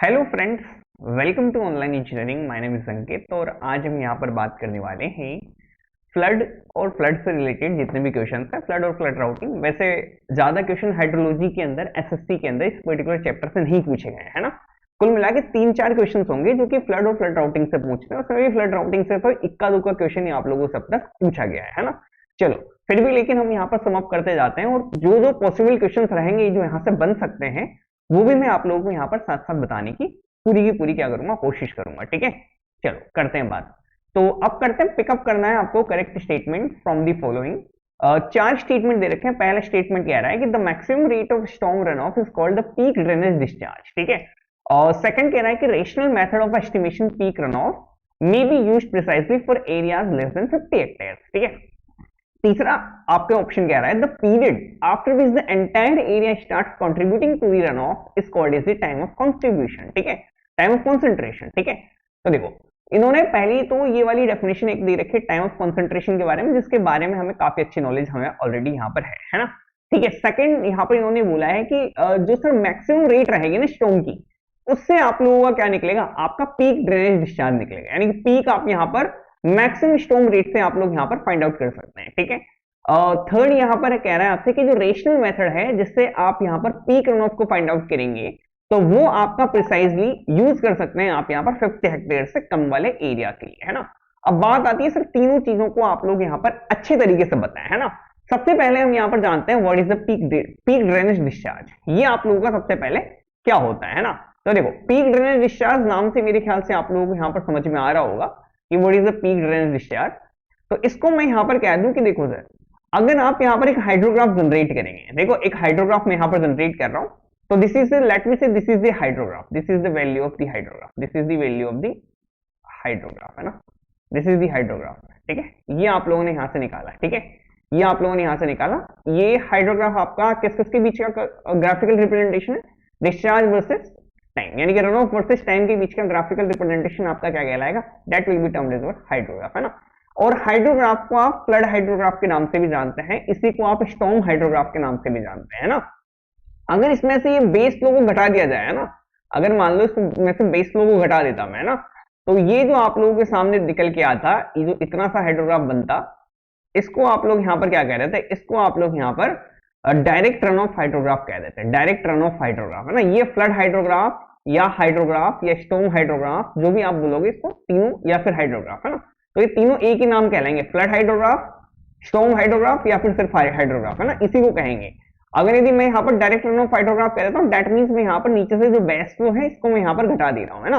Hello friends, welcome to online engineering. My name is Ankit और आज हम यहाँ पर बात करने वाले हैं फ्लड और फ्लड से रिलेटेड जितने भी क्वेश्चन हैं, फ्लड और फ्लड राउटिंग। वैसे ज्यादा क्वेश्चन हाइड्रोलॉजी के अंदर, एसएससी के अंदर इस पर्टिकुलर चैप्टर से नहीं पूछे गए हैं ना। कुल मिला के 3-4 क्वेश्चन होंगे जो कि फ्लड और फ्लड राउटिंग से पूछते हैं, और सभी फ्लड राउटिंग से तो इक्का दुक्का क्वेश्चन ही आप लोगों से अब तक पूछा गया है ना। चलो फिर भी लेकिन हम यहाँ पर समाप्त करते जाते हैं, और जो जो पॉसिबल क्वेश्चन रहेंगे जो यहाँ से बन सकते हैं वो भी मैं आप लोगों को यहाँ पर साथ साथ बताने की पूरी की पूरी क्या करूंगा, कोशिश करूंगा। ठीक है, चलो करते हैं बात। तो अब करते हैं, पिकअप करना है आपको correct statement from the following. 4 statement दे रखे हैं। पहला स्टेटमेंट कह रहा है कि the maximum rate of storm run off is called the peak drainage discharge. ठीक है, और सेकंड कह रहा है कि rational method of estimation peak run off may be used precisely for areas less than 50 hectare. ठीक है, तीसरा आपके ऑप्शन कह रहा है the period after which the entire area starts contributing to the run off is called as the time of contribution. ठीक है, time of concentration. ठीक है, तो देखो इन्होंने पहली तो ये वाली डेफिनेशन एक दे रखी है टाइम ऑफ कंसंट्रेशन के बारे में, जिसके बारे में हमें काफी अच्छी नॉलेज हमें ऑलरेडी यहाँ पर है ना। ठीक है, सेकंड यहाँ पर इन्होंने बोला है कि जो सर मैक्सिमम रेट रहेगी ना स्टॉर्म की, उससे आप लोगों का क्या निकलेगा, आपका पीक ड्रेनेज डिस्चार्ज निकलेगा। यानी कि पीक आप यहाँ पर मैक्सिमम स्टॉर्म रेट से आप लोग यहाँ पर फाइंड आउट कर सकते हैं। ठीक है, थर्ड यहाँ पर कह रहा है आपसे कि जो रेशनल मेथड है जिससे आप यहाँ पर पीक रन ऑफ को फाइंड आउट करेंगे, तो वो आपका प्रिसाइजली यूज कर सकते हैं आप यहाँ पर 50 हेक्टेयर से कम वाले एरिया के लिए, है ना। अब बात आती है सर तीनों चीजों को आप लोग यहाँ पर अच्छे तरीके से बताएं, है ना। सबसे पहले हम यहाँ पर जानते हैं what is the peak drainage discharge. ये आप लोगों का सबसे पहले क्या होता है ना। तो देखो पीक ड्रेनेज डिस्चार्ज नाम से मेरे ख्याल से आप लोगों को यहाँ पर समझ में आ रहा होगा कि what is the peak drainage discharge. तो इसको मैं यहाँ पर कह दूं कि देखो सर, अगर आप यहाँ पर एक हाइड्रोग्राफ जनरेट करेंगे, देखो एक हाइड्रोग्राफ मैं यहाँ पर जनरेट कर रहा हूँ, तो दिस इज लेट मी से this is the hydrograph, this is the value of the hydrograph, this is the value of the hydrograph, है ना। This is the hydrograph. ठीक है, ये आप लोगों ने यहाँ से निकाला। ठीक है, ये आप लोगों ने यहाँ से निकाला। ये हाइड्रोग्राफ आपका किस किसके बीच का ग्राफिकल रिप्रेजेंटेशन है, डिस्चार्ज वर्सेस टाइम, यानी कि रन ऑफ वर्सेस टाइम के बीच का ग्राफिकल रिप्रेजेंटेशन आपका क्या कहलाएगा, that will be termed as hydrograph, है ना। और हाइड्रोग्राफ को आप फ्लड हाइड्रोग्राफ के नाम से भी जानते हैं, इसी को आप स्टॉर्म हाइड्रोग्राफ के नाम से भी जानते हैं ना। अगर इसमें से ये बेस फ्लो को घटा दिया जाए ना, अगर मान लो इसमें से बेस फ्लो को घटा देता मैं ना, तो ये जो आप लोगों के सामने निकल के आता, ये जो इतना सा हाइड्रोग्राफ बनता, इसको आप लोग यहाँ पर क्या कह रहे थे, इसको आप लोग यहाँ पर डायरेक्ट रन ऑफ हाइड्रोग्राफ कह देते हैं, डायरेक्ट रन ऑफ हाइड्रोग्राफ, है ना। ये फ्लड हाइड्रोग्राफ या हाइड्रोग्राफ या स्टॉर्म हाइड्रोग्राफ जो भी आप बोलोगे, इसको तीनों या फिर हाइड्रोग्राफ, है ना। तो ये तीनों एक ही नाम कहलाएंगे, फ्लड हाइड्रोग्राफ, स्टॉर्म हाइड्रोग्राफ या फिर सिर्फ हाइड्रोग्राफ, है ना, इसी को कहेंगे। अगर यदि मैं यहाँ पर डायरेक्ट रन ऑफ हाइड्रोग्राफ कह देता हूँ, दैट मींस मैं यहाँ पर नीचे से जो बेस फ्लो है इसको मैं यहाँ पर घटा दे रहा हूँ, है ना।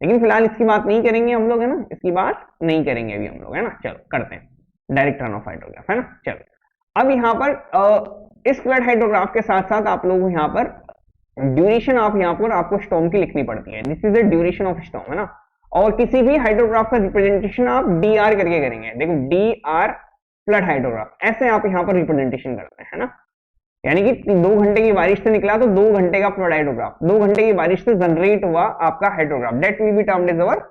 लेकिन फिलहाल इसकी बात नहीं करेंगे हम लोग, है ना, इसकी बात नहीं करेंगे अभी हम लोग, है ना। चलो करते हैं डायरेक्ट रन ऑफ हाइड्रोग्राफ, है ना। चलो अब यहाँ पर इस फ्लड हाइड्रोग्राफ के साथ साथ आप लोग यहाँ पर ड्यूरेशन आप यहाँ पर आपको स्टॉर्म की लिखनी पड़ती है, this is the duration of storm, है ना। और किसी भी हाइड्रोग्राफ का रिप्रेजेंटेशन आप डी आर करके करेंगे, देखो डी आर फ्लड हाइड्रोग्राफ, ऐसे आप यहाँ पर रिप्रेजेंटेशन करते हैं, है ना। यानी कि 2 घंटे की बारिश से निकला तो 2 घंटे का फ्लड हाइड्रोग्राफ, 2 घंटे की बारिश से जनरेट हुआ आपका hydrograph, that will be termed as our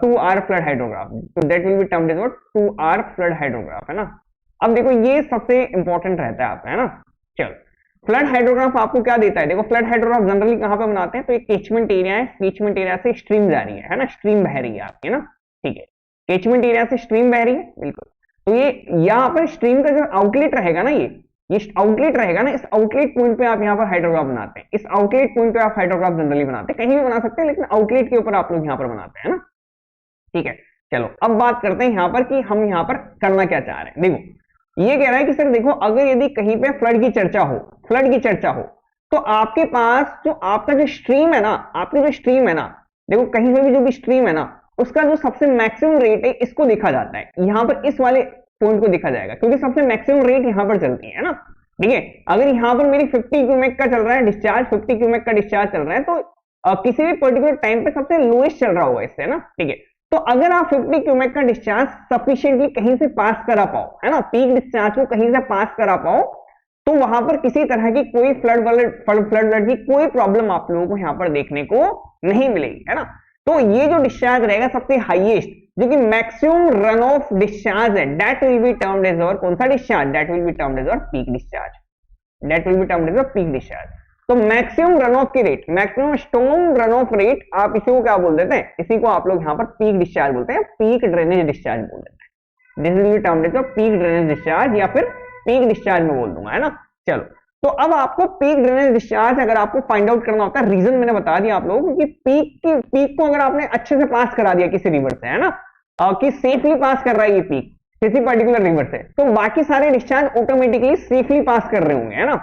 2 R flood hydrograph, तो that will be termed as our 2 R flood hydrograph, है ना। अब देखो ये सबसे इंपॉर्टेंट रहता है आपका, है ना। चलो फ्लड हाइड्रोग्राफ आपको क्या देता है, देखो फ्लड हाइड्रोग्राफ जनरली कहां पे बनाते हैं, तो एक कैचमेंट एरिया है, कैचमेंट एरिया से स्ट्रीम जा रही है ना, स्ट्रीम बह रही है आपकी, है ना। ठीक है, कैचमेंट एरिया से स्ट्रीम बह रही है, बिल्कुल। तो ये यहाँ पर स्ट्रीम का जो आउटलेट रहेगा ना, ये आउटलेट रहेगा ना, इस आउटलेट पॉइंट पे आप यहाँ पर हाइड्रोग्राफ बनाते हैं, इस आउटलेट पॉइंट पे आप हाइड्रोग्राफ जनरली बनाते हैं, कहीं भी बना सकते हैं लेकिन आउटलेट के ऊपर आप लोग यहाँ पर बनाते हैं ना। ठीक है, चलो अब बात करते हैं यहाँ पर कि हम यहाँ पर करना क्या चाह रहे हैं। देखो ये कह रहा है कि सर देखो, अगर यदि कहीं पे फ्लड की चर्चा हो, फ्लड की चर्चा हो, तो आपके पास जो आपका जो स्ट्रीम है ना, आपकी जो स्ट्रीम है ना, देखो कहीं से भी जो भी स्ट्रीम है ना, उसका जो सबसे मैक्सिमम रेट है इसको देखा जाता है, यहाँ पर इस वाले पॉइंट को देखा जाएगा, क्योंकि सबसे मैक्सिमम रेट यहाँ पर चलती है ना। ठीक है, अगर यहाँ पर मेरी 50 क्यूमेक का चल रहा है डिस्चार्ज, 50 क्यूमेक का डिस्चार्ज चल रहा है, तो किसी भी पर्टिकुलर टाइम पे सबसे लोएस्ट चल रहा होगा इससे ना। ठीक है, तो अगर आप 50 क्यूमेक का डिस्चार्ज सफिशिएंटली कहीं से पास करा पाओ, है ना, पीक डिस्चार्ज को कहीं से पास करा पाओ, तो वहां पर किसी तरह की कोई फ्लड की कोई प्रॉब्लम आप लोगों को यहाँ पर देखने को नहीं मिलेगी, है ना। तो ये जो डिस्चार्ज रहेगा सबसे हाईएस्ट, जो कि मैक्सिमम रन ऑफ डिस्चार्ज है, that will be termed as our कौन सा discharge, that will be termed as our peak discharge, that will be termed as our peak discharge. तो मैक्सिमम रन ऑफ की rate, maximum storm run off rate, आप इसी को क्या बोल देते हैं, इसी को आप लोग यहाँ पर पीक डिस्चार्ज बोलते हैं, पीक ड्रेनेज डिस्चार्ज बोल देते हैं। This will be termed as peak drainage discharge या फिर पीक डिस्चार्ज में बोल दूंगा, है ना। चलो, तो अब आपको पीक ड्रेनेज डिस्चार्ज अगर आपको फाइंड आउट करना होता है, रीजन मैंने बता दिया आप लोगों को कि पीक को अगर आपने अच्छे से पास करा दिया किसी रिवर से, है ना, कि सेफली पास कर रहा है ये पीक किसी पर्टिकुलर रिवर से, तो बाकी सारे डिस्चार्ज ऑटोमेटिकली सेफली पास कर रहे होंगे, है ना।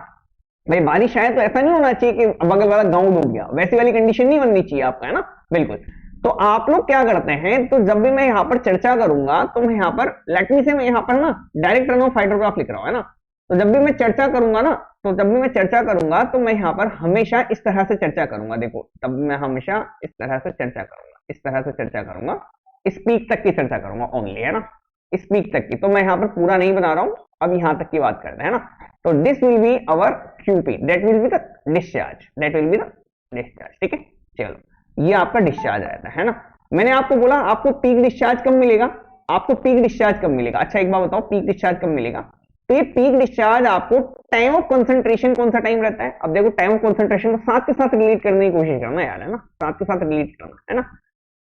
भाई बारिश आए तो ऐसा नहीं होना चाहिए कि बगल वाला गांव डूब गया, वैसी वाली कंडीशन नहीं बननी चाहिए आपका, है ना, बिल्कुल। तो आप लोग क्या करते हैं, तो जब भी मैं यहाँ पर चर्चा करूंगा तो मैं यहाँ पर लेट मी से मैं यहाँ पर ना डायरेक्ट रन ऑफ हाइड्रोग्राफ लिख रहा हूँ, है ना। तो जब भी मैं चर्चा करूंगा ना, तो जब भी मैं चर्चा करूंगा तो मैं यहाँ पर हमेशा इस तरह से चर्चा करूंगा, देखो तब मैं हमेशा इस तरह से चर्चा करूंगा, इस तरह से चर्चा करूंगा, इस पीक तक की चर्चा करूंगा ओनली, है ना, इस पीक तक की। तो मैं यहाँ पर पूरा नहीं बना रहा हूँ, अब यहाँ तक की बात करते हैं ना। तो this will be our QP, that will be the discharge, that will be the discharge, ठीक है। चलो, ये आपका डिस्चार्ज रहता है ना। मैंने आपको बोला आपको पीक डिस्चार्ज कब मिलेगा, आपको पीक डिस्चार्ज कब मिलेगा। अच्छा एक बात बताओ, पीक डिस्चार्ज कब मिलेगा, तो ये पीक डिस्चार्ज आपको टाइम ऑफ कंसंट्रेशन कौन सा टाइम रहता है। अब देखो टाइम ऑफ कंसंट्रेशन को साथ के साथ रिलेट करने की कोशिश करना यार, है ना, साथ के साथ रिलेट करना, है ना।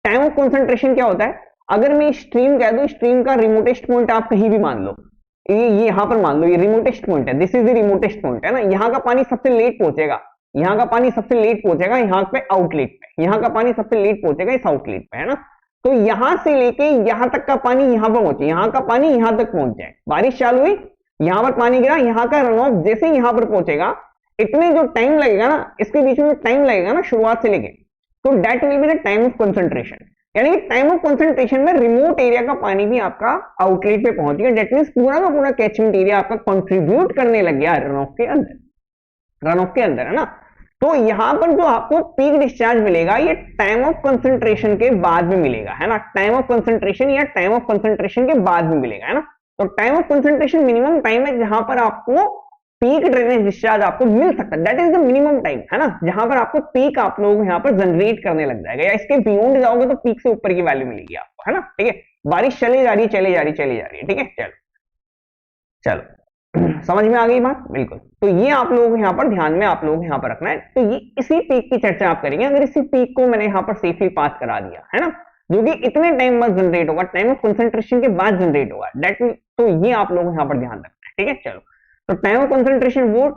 टाइम ऑफ कंसंट्रेशन क्या होता है, अगर मैं स्ट्रीम कह दूं, स्ट्रीम का रिमोटेस्ट पॉइंट आप कहीं भी मान लो, ये यहां पर मान लो ये रिमोटेस्ट पॉइंट है, this is the remotest point, है ना। यहाँ का पानी सबसे लेट पहुंचेगा, यहाँ का पानी सबसे लेट पहुंचेगा यहाँ पे आउटलेट पे, यहाँ का पानी सबसे लेट पहुंचेगा इस आउटलेट पे, है ना। तो यहां से लेके यहां तक का पानी यहां पर पहुंचे, यहाँ का पानी यहां तक पहुंच जाए, बारिश चालू हुई, यहां पर पानी गिरा, यहाँ का रन ऑफ जैसे यहां पर पहुंचेगा, इतने जो टाइम लगेगा ना, इसके बीच में जो टाइम लगेगा ना शुरुआत से लेके, तो that will be the time of concentration. यानी कि टाइम ऑफ कंसंट्रेशन में रिमोट एरिया का पानी भी आपका आउटलेट पे पहुंच गया, दैट मींस पूरा का पूरा कैचमेंट एरिया आपका कंट्रीब्यूट करने लग गया रन ऑफ के अंदर, रन ऑफ के अंदर, है ना। तो यहां पर जो आपको पीक डिस्चार्ज मिलेगा ये टाइम ऑफ कंसंट्रेशन के बाद में मिलेगा, है ना, टाइम ऑफ कंसंट्रेशन या टाइम ऑफ कंसंट्रेशन के बाद में मिलेगा, है ना। तो time of concentration minimum time है जहां पर आपको पीक ड्रेनेज डिस्चार्ज आपको मिल सकता है, that is the minimum time, है ना, जहां पर आपको पीक आप लोग यहाँ पर जनरेट करने लग जाएगा, या इसके बियॉन्ड जाओगे तो पीक से ऊपर की वैल्यू मिलेगी आपको, है ना, ठीक है। बारिश चली जा रही है, चली जा रही है, चली जा रही है, ठीक है। चलो चलो समझ में आ गई बात, बिल्कुल। तो ये आप लोग यहाँ पर ध्यान में आप लोग यहाँ पर रखना है। तो ये इसी पीक की चर्चा आप करेंगे, अगर इसी पीक को मैंने यहाँ पर सेफली पास करा दिया, है ना, जो कि इतने टाइम बाद जनरेट होगा, टाइम ऑफ कंसंट्रेशन के बाद जनरेट होगा, दैट, तो ये आप लोग यहाँ पर ध्यान रखना है, ठीक है। चलो, तो टाइम ऑफ कंसंट्रेशन वो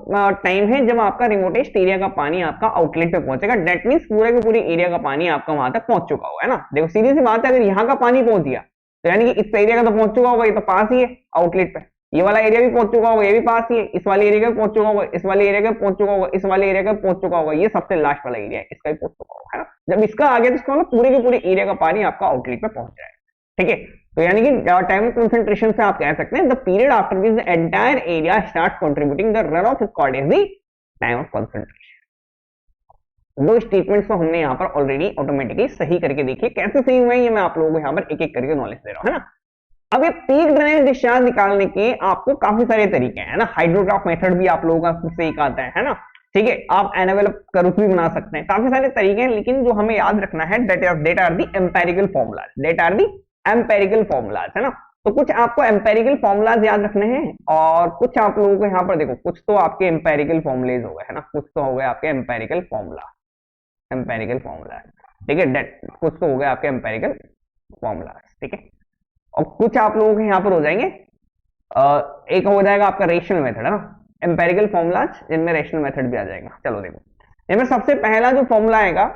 टाइम है जब आपका रिमोटेस्ट एरिया का पानी आपका आउटलेट पे पहुंचेगा, दैट मींस पूरे के पूरे एरिया का पानी आपका वहां तक पहुंच चुका होगा, है ना। देखो सीधी सी बात है, अगर यहाँ का पानी पहुंच गया तो यानी कि इस एरिया का तो पहुंच चुका होगा, ये तो पास ही है आउटलेट पे, ये वाला एरिया भी पहुंच चुका होगा, ये भी पास ही है, इस वाले एरिया का पहुंच चुका होगा, इस वाले एरिया का पहुंच चुका होगा, इस वाले एरिया का पहुंच चुका होगा, ये सबसे लास्ट वाला एरिया है, इसका भी पहुंच चुका होगा, है ना। जब इसका आ गया तो इसका मतलब पूरे के पूरे एरिया का पानी आपका आउटलेट पे पहुंच जाएगा, ठीक है। तो यानी कि टाइम ऑफ कंसंट्रेशन से आप कह सकते हैं the period after which the entire area start contributing the run of record is the time of concentration. दो स्टेटमेंट्स को हमने यहाँ पर ऑलरेडी ऑटोमेटिकली सही करके देखिए, कैसे सही हुए ये मैं आप लोगों को यहाँ पर एक एक करके नॉलेज दे रहा हूँ, है ना। अब ये पीक ड्रेनेज डिस्चार्ज निकालने के आपको काफी सारे तरीके हैं, है ना। हाइड्रोग्राफ मेथड भी आप लोगों का से एक आता है ना, ठीक है। आप एनवेलप कर्व भी बना सकते हैं, काफी सारे तरीके हैं, लेकिन जो हमें याद रखना है that are the empirical formulas, that are the empirical formulas, है ना। तो कुछ आपको एम्पेरिकल फॉर्मूलाज याद रखने हैं, और कुछ आप लोगों को यहाँ पर देखो, कुछ तो आपके एम्पेरिकल फॉर्मुलेज हो गए, है ना, कुछ तो हो गए आपके एम्पेरिकल फॉर्मूला, एम्पेरिकल फॉर्मूला, ठीक है, कुछ तो हो गए आपके एम्पेरिकल फॉर्मूला, ठीक है। और कुछ आप लोगों के यहाँ पर हो जाएंगे, एक हो जाएगा आपका रेशनल मेथड, है ना, एम्पेरिकल फॉर्मूलाज जिनमें रेशनल मेथड भी आ जाएगा। चलो देखो, इनमें सबसे पहला जो फॉर्मूला आएगा,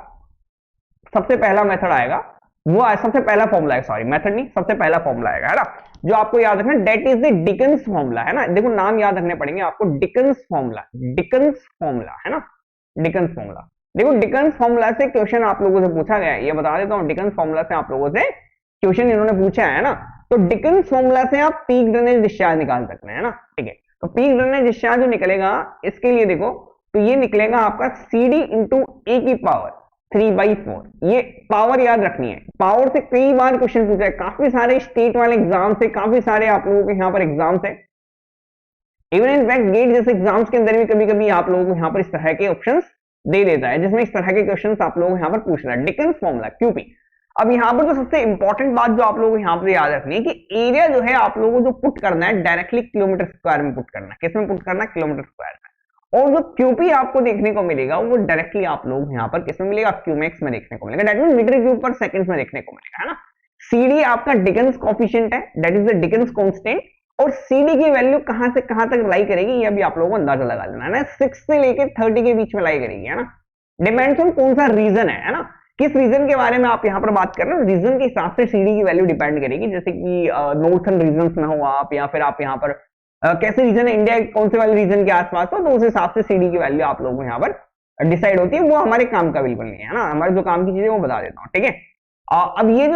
सबसे पहला मेथड आएगा वो सबसे पहला फॉर्मूला है, सॉरी मेथड नहीं, सबसे पहला फॉर्मूला आएगा, है ना, जो आपको याद रखना, that is the Dickens formula, है ना। देखो नाम याद रखने पड़ेंगे आपको, डिकन्स फॉर्मूला, डिकन्स फॉर्मूला, है ना, डिकन्स फॉर्मूला। देखो डिकन्स फॉर्मूला से क्वेश्चन आप लोगों से पूछा गया है, ये बता देता हूँ, डिकन्स फॉर्मूला से आप लोगों से क्वेश्चन इन्होंने पूछा है ना। तो डिकन्स फॉर्मूला से आप पीक ड्रेनेज डिस्चार्ज निकाल सकते हैं, है ना, ठीक है। तो पीक ड्रेनेज डिस्चार्ज जो निकलेगा, इसके लिए देखो, तो ये निकलेगा आपका CD इंटू ए की पावर 3/4, ये पावर याद रखनी है, पावर से कई बार क्वेश्चन पूछा है, काफी सारे स्टेट वाले एग्जाम से, काफी सारे आप लोगों के यहाँ पर एग्जाम है, इवन इन फैक्ट गेट जैसे एग्जाम्स के अंदर भी कभी कभी आप लोगों को यहाँ पर इस तरह के ऑप्शंस दे देता है, जिसमें इस तरह के क्वेश्चंस आप लोगों को यहाँ पर पूछ रहा है, डिकन्स फॉर्मूला क्यूपी। अब यहाँ पर जो सबसे इंपॉर्टेंट बात जो आप लोगों को यहाँ पर याद रखनी है कि एरिया जो है आप लोगों को जो पुट करना है डायरेक्टली किलोमीटर स्क्वायर में पुट करना है, किसमें पुट करना है, किलोमीटर स्क्वायर में। और जो क्यूपी आपको देखने को मिलेगा वो डायरेक्टली आप लोग यहाँ पर किसमें मिलेगा, क्यूमेक्स में देखने को मिलेगा, that mean metre cube per second में देखने को मिलेगा, है ना। सीडी आपका डिकेंस कोफिशिएंट है, that is the Dickens constant, और सीडी की वैल्यू कहां से कहां तक लाई करेगी ये अभी आप लोगों को अंदाजा लगा लेना है ना, 6 से लेके 30 के बीच में लाई करेगी, है ना। डिपेंड्स ऑन कौन सा रीजन है ना, किस रीजन के बारे में आप यहाँ पर बात कर रहे हो, रीजन के हिसाब से सीडी की वैल्यू डिपेंड करेगी, जैसे कि नॉर्थन रीजन में हो आप, या फिर आप यहाँ पर कैसे रीजन है, इंडिया कौन से वाले रीजन के आसपास हो, तो उस हिसाब से सीडी की वैल्यू आप लोगों को यहाँ पर डिसाइड होती है। वो हमारे काम का बिल्कुल नहीं है ना, हमारे जो काम की चीजें वो बता देता हूँ, ठीक है। अब ये जो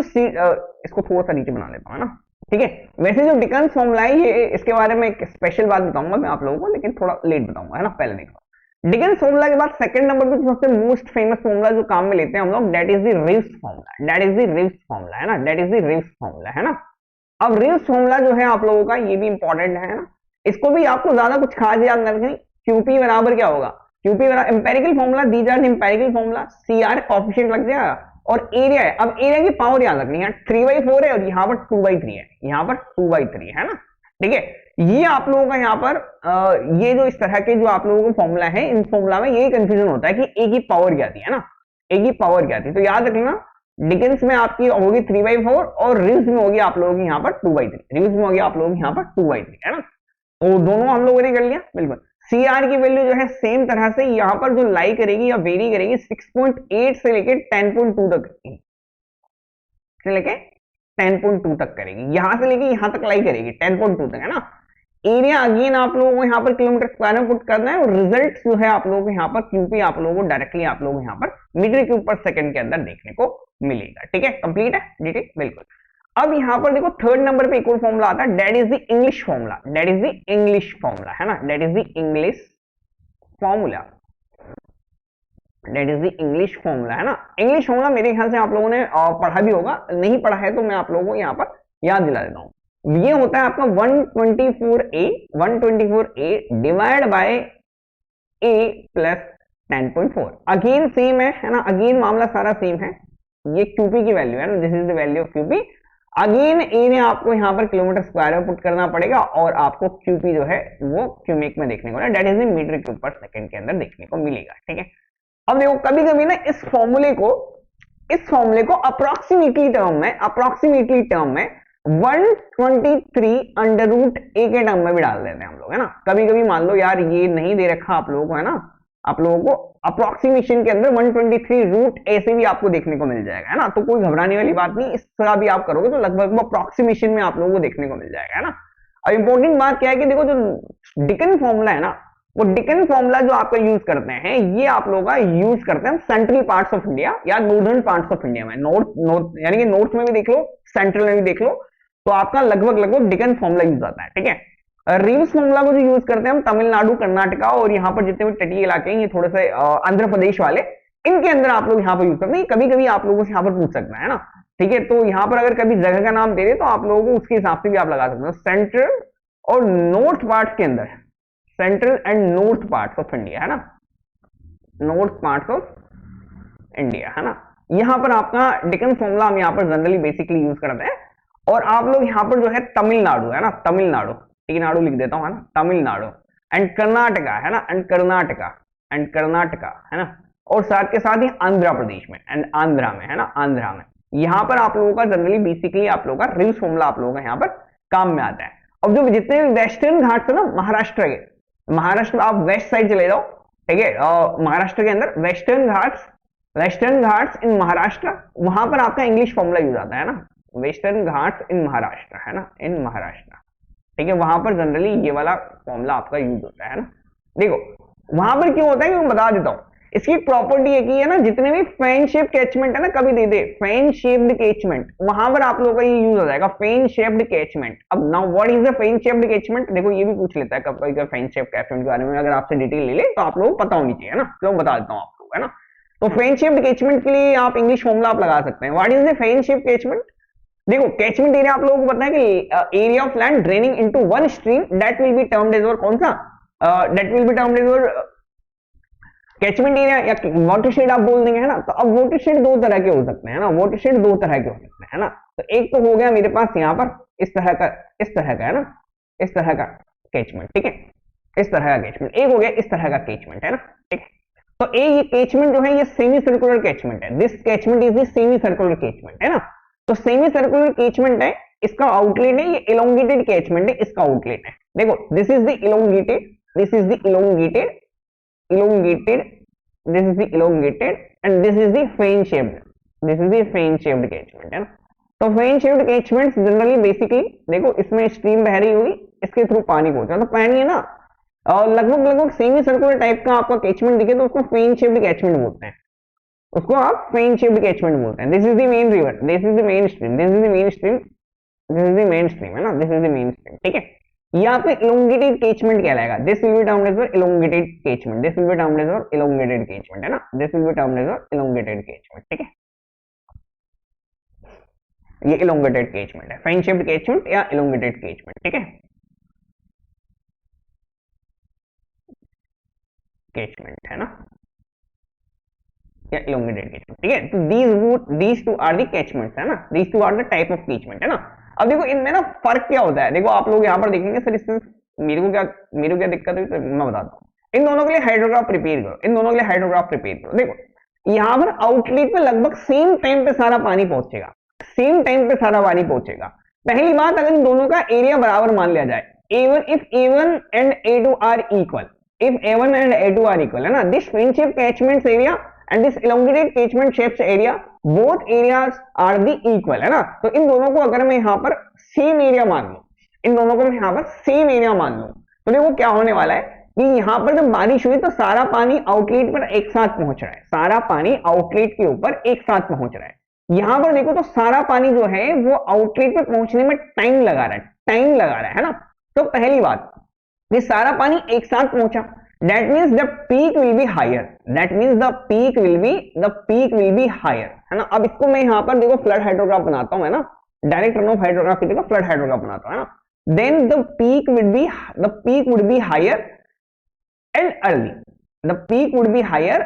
इसको थोड़ा सा नीचे बना लेता हूँ, है ना, ठीक है। वैसे जो डिकेंस फॉर्मूला है ये इसके बारे में एक स्पेशल बात बताऊंगा मैं आप लोगों को, लेकिन थोड़ा लेट बताऊंगा, है ना। पहले देखो डिकेंस फॉर्मूला के बाद सेकंड नंबर पे सबसे मोस्ट फेमस फॉर्मूला जो काम में लेते हैं हम लोग, that is the रिव्स formula, that is the रिव्स formula, है ना, दैट इज द रिव्स फॉर्मूला, है ना। अब रिव्स फॉर्मूला जो है आप लोगों का ये भी इंपॉर्टेंट है ना, इसको भी आपको ज्यादा कुछ खास याद नहीं रखनी। क्यूपी बराबर क्या होगा, क्यूपी बराबर empirical formula, these are empirical formula, CR coefficient लग जाएगा, और एरिया है, अब एरिया की पावर याद रखनी है, 3/4 है और यहाँ पर 2/3 है, यहाँ पर 2/3 है ना, ठीक है। ये आप लोगों का यहाँ पर ये जो इस तरह के जो आप लोगों को फॉर्मूला है, इन फॉर्मूला में यही कंफ्यूजन होता है कि ए की पावर क्या थी, है ना, ए की पावर क्या थी। तो याद रखना डिकेंस में आपकी होगी 3/4 और रिव्स में होगी आप लोगों की यहाँ पर 2/3, रिव्स में होगी आप लोगों की यहाँ पर 2/3, है ना। तो दोनों हम लोगों ने कर लिया बिल्कुल। सी आर की वैल्यू जो है सेम तरह से यहाँ पर जो लाई करेगी या वेरी करेगी 6.8 से लेके 10.2 तक, से लेके 10.2 तक करेगी, यहां से लेके यहां तक लाई करेगी 10.2 तक, है ना। एरिया अगेन आप लोगों को यहाँ पर किलोमीटर स्क्वायर में पुट करना है, और रिजल्ट जो है आप लोगों को यहाँ पर क्यूपी आप लोगों को डायरेक्टली आप लोगों को यहाँ पर मीटर क्यूब पर सेकंड के अंदर देखने को मिलेगा, ठीक है। कंप्लीट है डिटेल बिल्कुल। अब यहाँ पर देखो थर्ड नंबर पे एक और फॉर्मूला आता है, that is the English formula, that is the English formula, है ना, that is the English formula, that is the English formula, है ना। इंग्लिश फॉर्मूला मेरे ख्याल से आप लोगों ने पढ़ा भी होगा, नहीं पढ़ा है तो मैं आप लोगों को यहाँ पर याद दिला देता हूँ। ये होता है आपका 124a divide by a plus 10.4, again same है ना, अगेन मामला सारा सेम है, ये क्यूपी की वैल्यू है ना, this is the value of QP. Again A ने आपको यहाँ पर किलोमीटर स्क्वायर में पुट करना पड़ेगा, और आपको क्यूपी जो है वो क्यूमेक में देखने को ना, that is the metre cube per second के अंदर देखने को मिलेगा, ठीक है। अब देखो कभी कभी ना इस फॉर्मूले को अप्रोक्सीमेटली टर्म में 123 अंडर रूट ए के टर्म में भी डाल देते हैं हम लोग, है ना। कभी कभी मान लो यार ये नहीं दे रखा आप लोगों को, है ना, आप लोगों को अप्रोक्सीमेशन के अंदर 123 रूट ए से भी आपको देखने को मिल जाएगा, है ना। तो कोई घबराने वाली बात नहीं, इस तरह भी आप करोगे तो लगभग अप्रोक्सीमेशन में आप लोगों को देखने को मिल जाएगा, है ना। अब इंपॉर्टेंट बात क्या है कि देखो जो डिकन फॉर्मूला है ना, वो डिकन फॉर्मूला जो आपका यूज करते हैं, ये आप लोगों का यूज करते हैं सेंट्रल पार्ट्स ऑफ इंडिया या नॉर्दर्न पार्ट्स ऑफ इंडिया में, नॉर्थ यानी कि नॉर्थ में भी देख लो, सेंट्रल में भी देख लो, तो आपका लगभग डिकन फॉर्मूला यूज आता है, ठीक है। रिव्स फॉर्मूला को जो यूज करते हैं हम तमिलनाडु, कर्नाटका और यहाँ पर जितने भी तटीय इलाके हैं, ये थोड़े से आंध्र प्रदेश वाले, इनके अंदर आप लोग यहाँ पर यूज करते हैं। कभी कभी आप लोगों से यहाँ पर पूछ सकता है ना, ठीक है। तो यहाँ पर अगर कभी जगह का नाम दे दे तो आप लोगों को उसके हिसाब से भी आप लगा सकते हो, सेंट्रल और नॉर्थ पार्ट के अंदर, central and north parts of India, है ना, नॉर्थ पार्ट्स ऑफ इंडिया, है ना। यहाँ पर आपका डिकन फॉर्मूला हम यहाँ पर जनरली बेसिकली यूज करते हैं। और आप लोग यहाँ पर जो है तमिलनाडु, है ना, तमिलनाडु, नाडु लिख देता हूं, है ना, तमिलनाडु एंड कर्नाटका, है ना, एंड कर्नाटका, है ना, और साथ के साथ ही आंध्र प्रदेश में एंड आंध्रा में, है ना, आंध्रा में, यहाँ पर आप लोगों का जनरली बेसिकली आप लोगों का रिव्स फॉर्मूला आप लोगों का यहाँ पर काम में आता है। अब जो जितने भी वेस्टर्न घाट्स है ना महाराष्ट्र के, महाराष्ट्र आप वेस्ट साइड चले जाओ, ठीक है, महाराष्ट्र के अंदर वेस्टर्न घाट्स इन महाराष्ट्र, वहां पर आपका इंग्लिश फॉर्मूला यूज आता है ना, वेस्टर्न घाट्स इन महाराष्ट्र, है ना, इन महाराष्ट्र, ठीक है, वहां पर जनरली ये वाला फॉर्मूला आपका यूज होता है ना। देखो वहां पर क्यों होता है कि मैं बता देता हूं, इसकी प्रॉपर्टी है कि है ना, जितने भी फैन शेप कैचमेंट है ना, कभी दे दे फैन शेप्ड कैचमेंट, वहां पर आप लोगों का ये यूज हो जाएगा, फैन शेप्ड कैचमेंट। अब now what is the fan shaped catchment, देखो ये भी पूछ लेता है कब कभी फैन शेप कैचमेंट के बारे में, अगर आपसे डिटेल ले ले तो आप लोगों को पता होनी चाहिए, है ना, तो बता देता हूं आप लोग, है ना। तो फैन शेप्ड कैचमेंट के लिए आप इंग्लिश फॉर्मूला आप लगा सकते हैं, what is the fan shape catchment. देखो कैचमेंट एरिया आप लोगों को पता है कि area of land draining into one stream that will be termed as, और कौन सा, that will be termed as और कैचमेंट एरिया या वाटरशेड आप बोल देंगे, है ना। तो अब वाटरशेड दो तरह के हो सकते हैं ना, वाटरशेड दो तरह के हो सकते हैं, है ना। तो एक तो हो गया मेरे पास यहाँ पर इस तरह का है ना, इस तरह का कैचमेंट, ठीक है, इस तरह का कैचमेंट, एक हो गया इस तरह का कैचमेंट, है ना, ठीक है। तो ये कैचमेंट जो है ये सेमी सर्कुलर कैचमेंट है, this catchment is the semi circular catchment, है ना। तो सेमी सर्कुलर कैचमेंट है, इसका आउटलेट है, ये इलोंगेटेड कैचमेंट है, इसका आउटलेट है, देखो this is the elongated, this is the elongated, elongated, this is the elongated and this is the fan shaped, this is the fan shaped catchment, है ना। तो fan shaped catchments generally basically देखो इसमें stream बह रही होगी, इसके through पानी पहुंच रहा है, तो पानी है ना और लगभग सेमी सर्कुलर टाइप का आपका कैचमेंट दिखे तो उसको फेन शेप्ड कैचमेंट बोलते हैं, उसको आप फेन शेप्ड कैचमेंट बोलते हैं। This is the main river, this is the main stream, this is the main stream, this is the main stream, है ना, this is the main stream, ठीक है। ये आपका इलोंगेटेड कैचमेंट कहलाएगा, this will be termed as elongated catchment, this will be termed as elongated catchment, है ना, this will be termed as elongated catchment, ठीक है। ये इलोंगेटेड कैचमेंट है, फेन शेप्ड कैचमेंट या इलोंगेटेड कैचमेंट, ठीक है, कैचमेंट, है ना, या इलोंगेटेड कैचमेंट, ठीक है। तो these two are the catchments, है ना, these two are the type of catchment, है ना। अब देखो इनमें ना फर्क क्या होता है, देखो आप लोग यहाँ पर देखेंगे सर इसमें मेरे को क्या दिक्कत हुई तो मैं बताता हूँ। इन दोनों के लिए हाइड्रोग्राफ प्रिपेयर करो, इन दोनों के लिए हाइड्रोग्राफ प्रिपेयर करो। देखो यहाँ पर आउटलेट पे लगभग सेम टाइम पे सारा पानी पहुंचेगा, सेम टाइम पे सारा पानी पहुंचेगा। पहली बात, अगर इन दोनों का एरिया बराबर मान लिया जाए, A1 if A1 and A2 are equal, if A1 and A2 are equal, है ना, this fan shaped catchment area and this elongated catchment shapes area, both areas are the equal, है ना। तो इन दोनों को अगर मैं यहाँ पर सेम एरिया मान लूं, इन दोनों को मैं यहाँ पर सेम एरिया मान लूं, तो देखो क्या होने वाला है कि यहाँ पर जब बारिश हुई तो सारा पानी आउटलेट पर एक साथ पहुंच रहा है, सारा पानी आउटलेट के ऊपर एक साथ पहुंच रहा है। यहाँ पर देखो तो सारा पानी जो है वो आउटलेट पर पहुंचने में टाइम लगा रहा है, टाइम लगा रहा है ना। तो पहली बात, ये सारा पानी एक साथ पहुंचा, that means the peak will be higher, that means the peak will be higher, है ना। अब इसको मैं यहाँ पर देखो फ्लड हाइड्रोग्राफ बनाता हूँ, है ना, डायरेक्ट रन ऑफ हाइड्रोग्राफ की जगह फ्लड हाइड्रोग्राफ बनाता हूँ, है ना। then the peak would be higher and early, the peak would be higher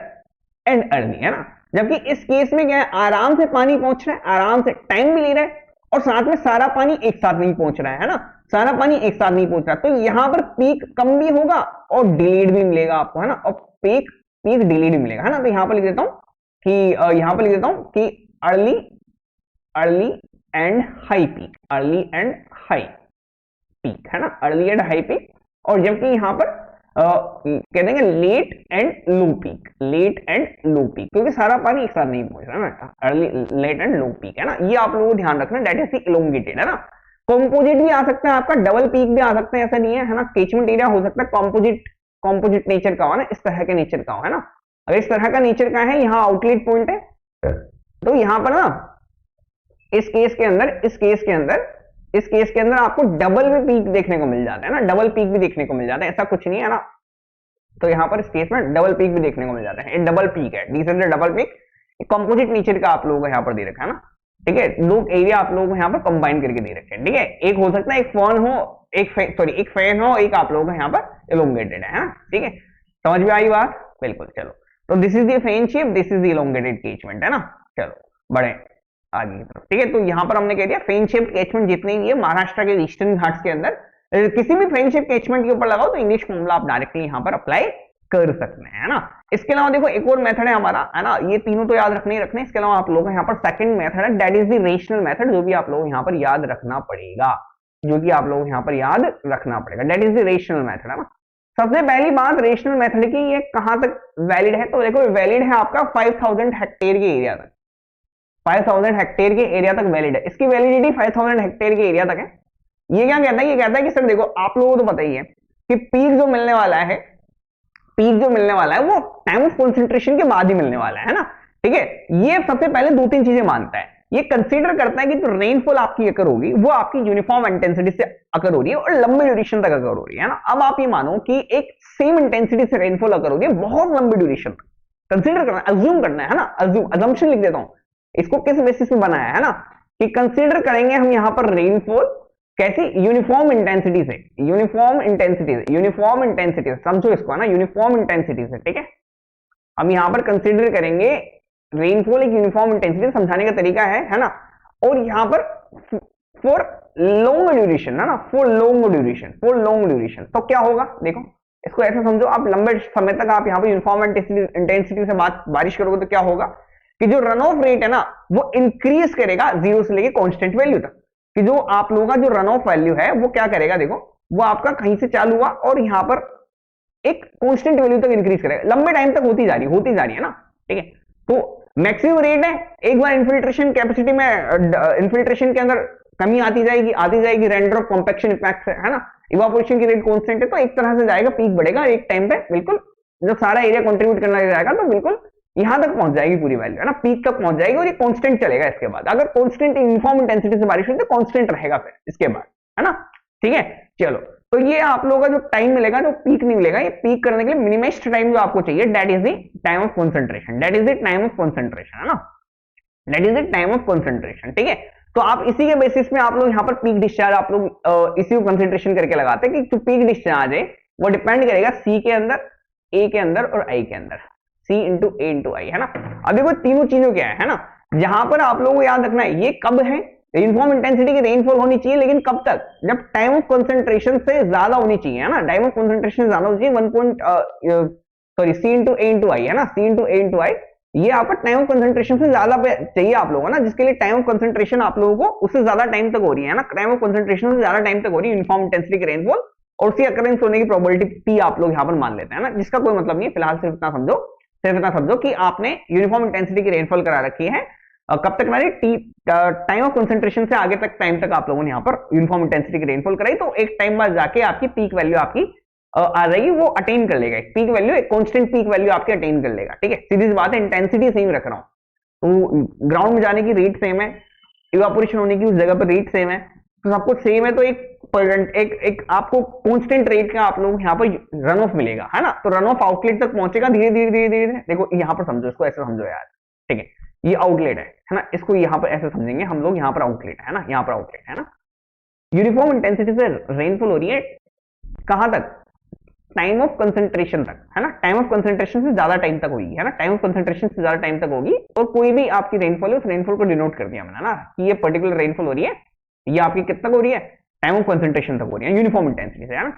and early, है ना। जबकि इस केस में क्या है, आराम से पानी पहुंच रहा है, आराम से टाइम भी ले रहा है और साथ में सारा पानी एक साथ नहीं पहुंच रहा है ना, सारा पानी एक साथ नहीं पहुंच रहा। तो यहां पर पीक कम भी होगा और डिलेड भी मिलेगा आपको, है ना, और पीक डिलेड भी मिलेगा, है ना। तो यहां पर लिख देता हूं कि यहां पर लिख देता हूं कि early and high peak, early and high peak, है ना, अर्ली एंड हाई पीक। और जबकि यहां पर कह देंगे late and low peak, late and low peak, क्योंकि सारा पानी एक साथ नहीं पहुंच रहा है ना, early, late and low peak, है ना। ये आप लोगों को ध्यान रखना, दैट इज द इलोंगेटेड, है ना। कॉम्पोजिट भी आ सकता है आपका, डबल पीक भी आ सकता है, ऐसा नहीं है ना। कैचमेंट एरिया हो सकता है कॉम्पोजिट नेचर का हो ना, इस तरह के नेचर का हो, है ना। अगर इस तरह का नेचर का है, यहाँ आउटलेट पॉइंट है, तो यहाँ पर ना इस केस के अंदर आपको डबल भी पीक देखने को मिल जाता है ना, डबल पीक भी देखने को मिल जाता है, ऐसा कुछ नहीं है ना। तो यहाँ पर इस केस में डबल पीक भी देखने को मिल जाता है, ये डबल पीक है, this is the double peak, composite nature का आप लोगों को यहाँ पर दे रखा है ना, ठीक है। दो एरिया आप लोगों को यहाँ पर कंबाइन करके दे रखे हैं, ठीक है। एक हो सकता है एक फॉन हो, एक फैन हो, एक आप लोगों को यहाँ पर इलोंगेटेड है, ठीक है। समझ में आई बात, बिल्कुल। चलो, तो this is the fan shape, this is the elongated catchment, है ना। चलो बढ़े आगे की तरफ, ठीक है। तो यहाँ पर हमने कह दिया फेन शेप कैचमेंट जितने भी है महाराष्ट्र के ईस्टर्न घाट्स के अंदर, किसी भी फेन शेप कैचमेंट के ऊपर लगाओ तो इंग्लिश फॉर्मूला आप डायरेक्टली यहाँ पर अप्लाई कर सकते हैं, है ना। इसके अलावा देखो एक और मेथड है हमारा, है ना, ये तीनों तो याद रखने ही रखने। इसके अलावा आप लोगों को यहाँ पर सेकंड मेथड है, that is the rational method, जो भी आप लोगों को यहाँ पर याद रखना पड़ेगा, जो कि आप लोगों को यहाँ पर याद रखना पड़ेगा, that is the rational method, है ना। सबसे पहली बात रेशनल मेथड की, ये कहां तक वैलिड है, तो देखो वैलिड है आपका 5000 हेक्टेयर के एरिया तक, 5000 हेक्टेयर के एरिया तक वैलिड है, इसकी वैलिडिटी 5000 हेक्टेयर के एरिया तक है। ये क्या कहता है, ये कहता है कि सर देखो आप लोगों को तो पता ही है कि पीक जो मिलने वाला है, वो टाइम ऑफ कंसंट्रेशन के बाद ही मिलने वाला है ना, ठीक है। ये सबसे पहले दो तीन चीजें मानता है, ये कंसीडर करता है कि जो रेनफॉल आपकी अकर होगी वो आपकी यूनिफॉर्म इंटेंसिटी से अकर हो रही है और लंबी ड्यूरेशन तक अकर हो रही है ना। अब आप ये मानो कि एक सेम इंटेंसिटी से रेनफॉल अकर हो रही है बहुत लंबी ड्यूरेशन तक, कंसीडर करना, अज्यूम करना है ना, अजम्पशन लिख देता हूं, इसको किस बेसिस पे बनाया है ना, कि कंसीडर करेंगे हम यहां पर रेनफॉल कैसी, यूनिफॉर्म इंटेंसिटी से, समझो इसको, है ना, यूनिफॉर्म इंटेंसिटी से, ठीक है। हम यहां पर कंसीडर करेंगे रेनफॉल एक यूनिफॉर्म इंटेंसिटी, समझाने का तरीका है ना। और यहां पर फॉर लॉन्ग ड्यूरेशन, है ना, फॉर लॉन्ग ड्यूरेशन, तो क्या होगा देखो, इसको ऐसा समझो, आप लंबे समय तक आप यहाँ पर यूनिफॉर्म इंटेंसिटी से बारिश करोगे तो क्या होगा कि जो रन ऑफ रेट है ना वो इंक्रीज करेगा जीरो से लेके कांस्टेंट वैल्यू तक, कि जो आप लोगों का जो रन ऑफ वैल्यू है वो क्या करेगा, देखो वो आपका कहीं से चालू हुआ और यहाँ पर एक कांस्टेंट वैल्यू तक इंक्रीज करेगा, लंबे टाइम तक होती जा रही है ना, ठीक है। तो मैक्सिमम रेट है, एक बार इन्फिल्ट्रेशन कैपेसिटी में इन्फिल्ट्रेशन के अंदर कमी आती जाएगी रेंडर ऑफ कॉम्पैक्शन इफेक्ट है ना, इवापोरेशन की रेट कांस्टेंट है तो एक तरह से जाएगा, पीक बढ़ेगा एक टाइम पे, बिल्कुल जब सारा एरिया कंट्रीब्यूट करना जाएगा तो बिल्कुल यहां तक पहुंच जाएगी पूरी वैल्यू है ना, पीक तक पहुंच जाएगी और ये कांस्टेंट चलेगा। इसके बाद अगर कांस्टेंट यूनिफॉर्म इंटेंसिटी से बारिश हुई तो कांस्टेंट रहेगा फिर इसके बाद, है ना, ठीक है। चलो तो ये आप लोगों का जो टाइम मिलेगा, जो पीक नहीं मिलेगा, ये पीक करने के लिए मिनिमाइज्ड टाइम जो आपको चाहिए, that is the time of concentration, that is the time of concentration, है ना, that is the time of concentration, ठीक है। तो आप इसी के बेसिस में आप लोग यहाँ पर पीक डिस्चार्ज आप लोग इसी को कंसंट्रेशन करके लगाते हैं कि जो पीक डिस्चार्ज है वो डिपेंड करेगा सी के अंदर, ए के अंदर और आई के अंदर, सी इंटू ए इंटू आई, है ना। अब देखो तीनों चीजों क्या है ना, जहां पर आप लोगों को याद रखना है ये कब है, यूनिफॉर्म इंटेंसिटी की रेनफॉल होनी चाहिए, लेकिन कब तक, जब टाइम ऑफ कंसंट्रेशन से ज्यादा होनी चाहिए, है ना, टाइम ऑफ कंसंट्रेशन ज्यादा होनी चाहिए, 1 सी इंटू ए इंटू आई, है ना, सी इंटू ए इंटू आई, ये आपका टाइम ऑफ कंसंट्रेशन से ज्यादा चाहिए आप लोगों को ना, जिसके लिए टाइम ऑफ कंसंट्रेशन आप लोगों को उससे ज्यादा टाइम तक हो रही है ना, टाइम ऑफ कंसंट्रेशन से ज्यादा टाइम तक हो रही है यूनिफॉर्म इंटेंसिटी की रेनफॉल, और उसकी अकरेंस होने की प्रोबेबिलिटी पी आप लोग यहाँ पर मान लेते हैं ना, जिसका कोई मतलब नहीं है, फिलहाल सिर्फ इतना समझो कि आपने यूनिफॉर्म इंटेंसिटी की रेनफॉल करा रखी है, कब तक करा टी टाइम ऑफ कंसंट्रेशन से आगे तक टाइम तक आप लोगों ने यहाँ पर यूनिफॉर्म इंटेंसिटी की रेनफॉल कराई, तो एक टाइम बाद जाके आपकी पीक वैल्यू आपकी आ जाएगी, वो अटेन कर लेगा, एक पीक वैल्यू, एक कांस्टेंट पीक वैल्यू आपकी अटेन कर लेगा, ठीक है, सीधी सी बात है, इंटेंसिटी सेम रख रहा हूं, तो ग्राउंड में जाने की रेट सेम है, इवापोरेशन होने की उस जगह पर रेट सेम है, तो सब कुछ सेम है, तो एक आपको कांस्टेंट रेट का आप लोग यहाँ पर रन ऑफ मिलेगा, है ना, तो रन ऑफ आउटलेट तक पहुंचेगा धीरे धीरे, देखो यहाँ पर समझो, इसको ऐसे समझो यार, ठीक है, ये आउटलेट है ना, इसको यहाँ पर ऐसे समझेंगे हम लोग, यहाँ पर आउटलेट है ना, यहाँ पर आउटलेट है ना, यूनिफॉर्म इंटेंसिटी से रेनफॉल हो रही है कहां तक, टाइम ऑफ कंसंट्रेशन तक, है ना, टाइम ऑफ कंसंट्रेशन से ज्यादा टाइम तक होगी, है ना, टाइम ऑफ कंसंट्रेशन से ज्यादा टाइम तक होगी, और कोई भी आपकी रेनफॉल है उस रेनफॉल को डिनोट कर दिया मैंने ना, कि ये पर्टिकुलर रेनफॉल हो रही है, ये आपकी कितना हो रही है, टाइम ऑफ कंसंट्रेशन तक हो रही है यूनिफॉर्म इंटेंसिटी से, है ना।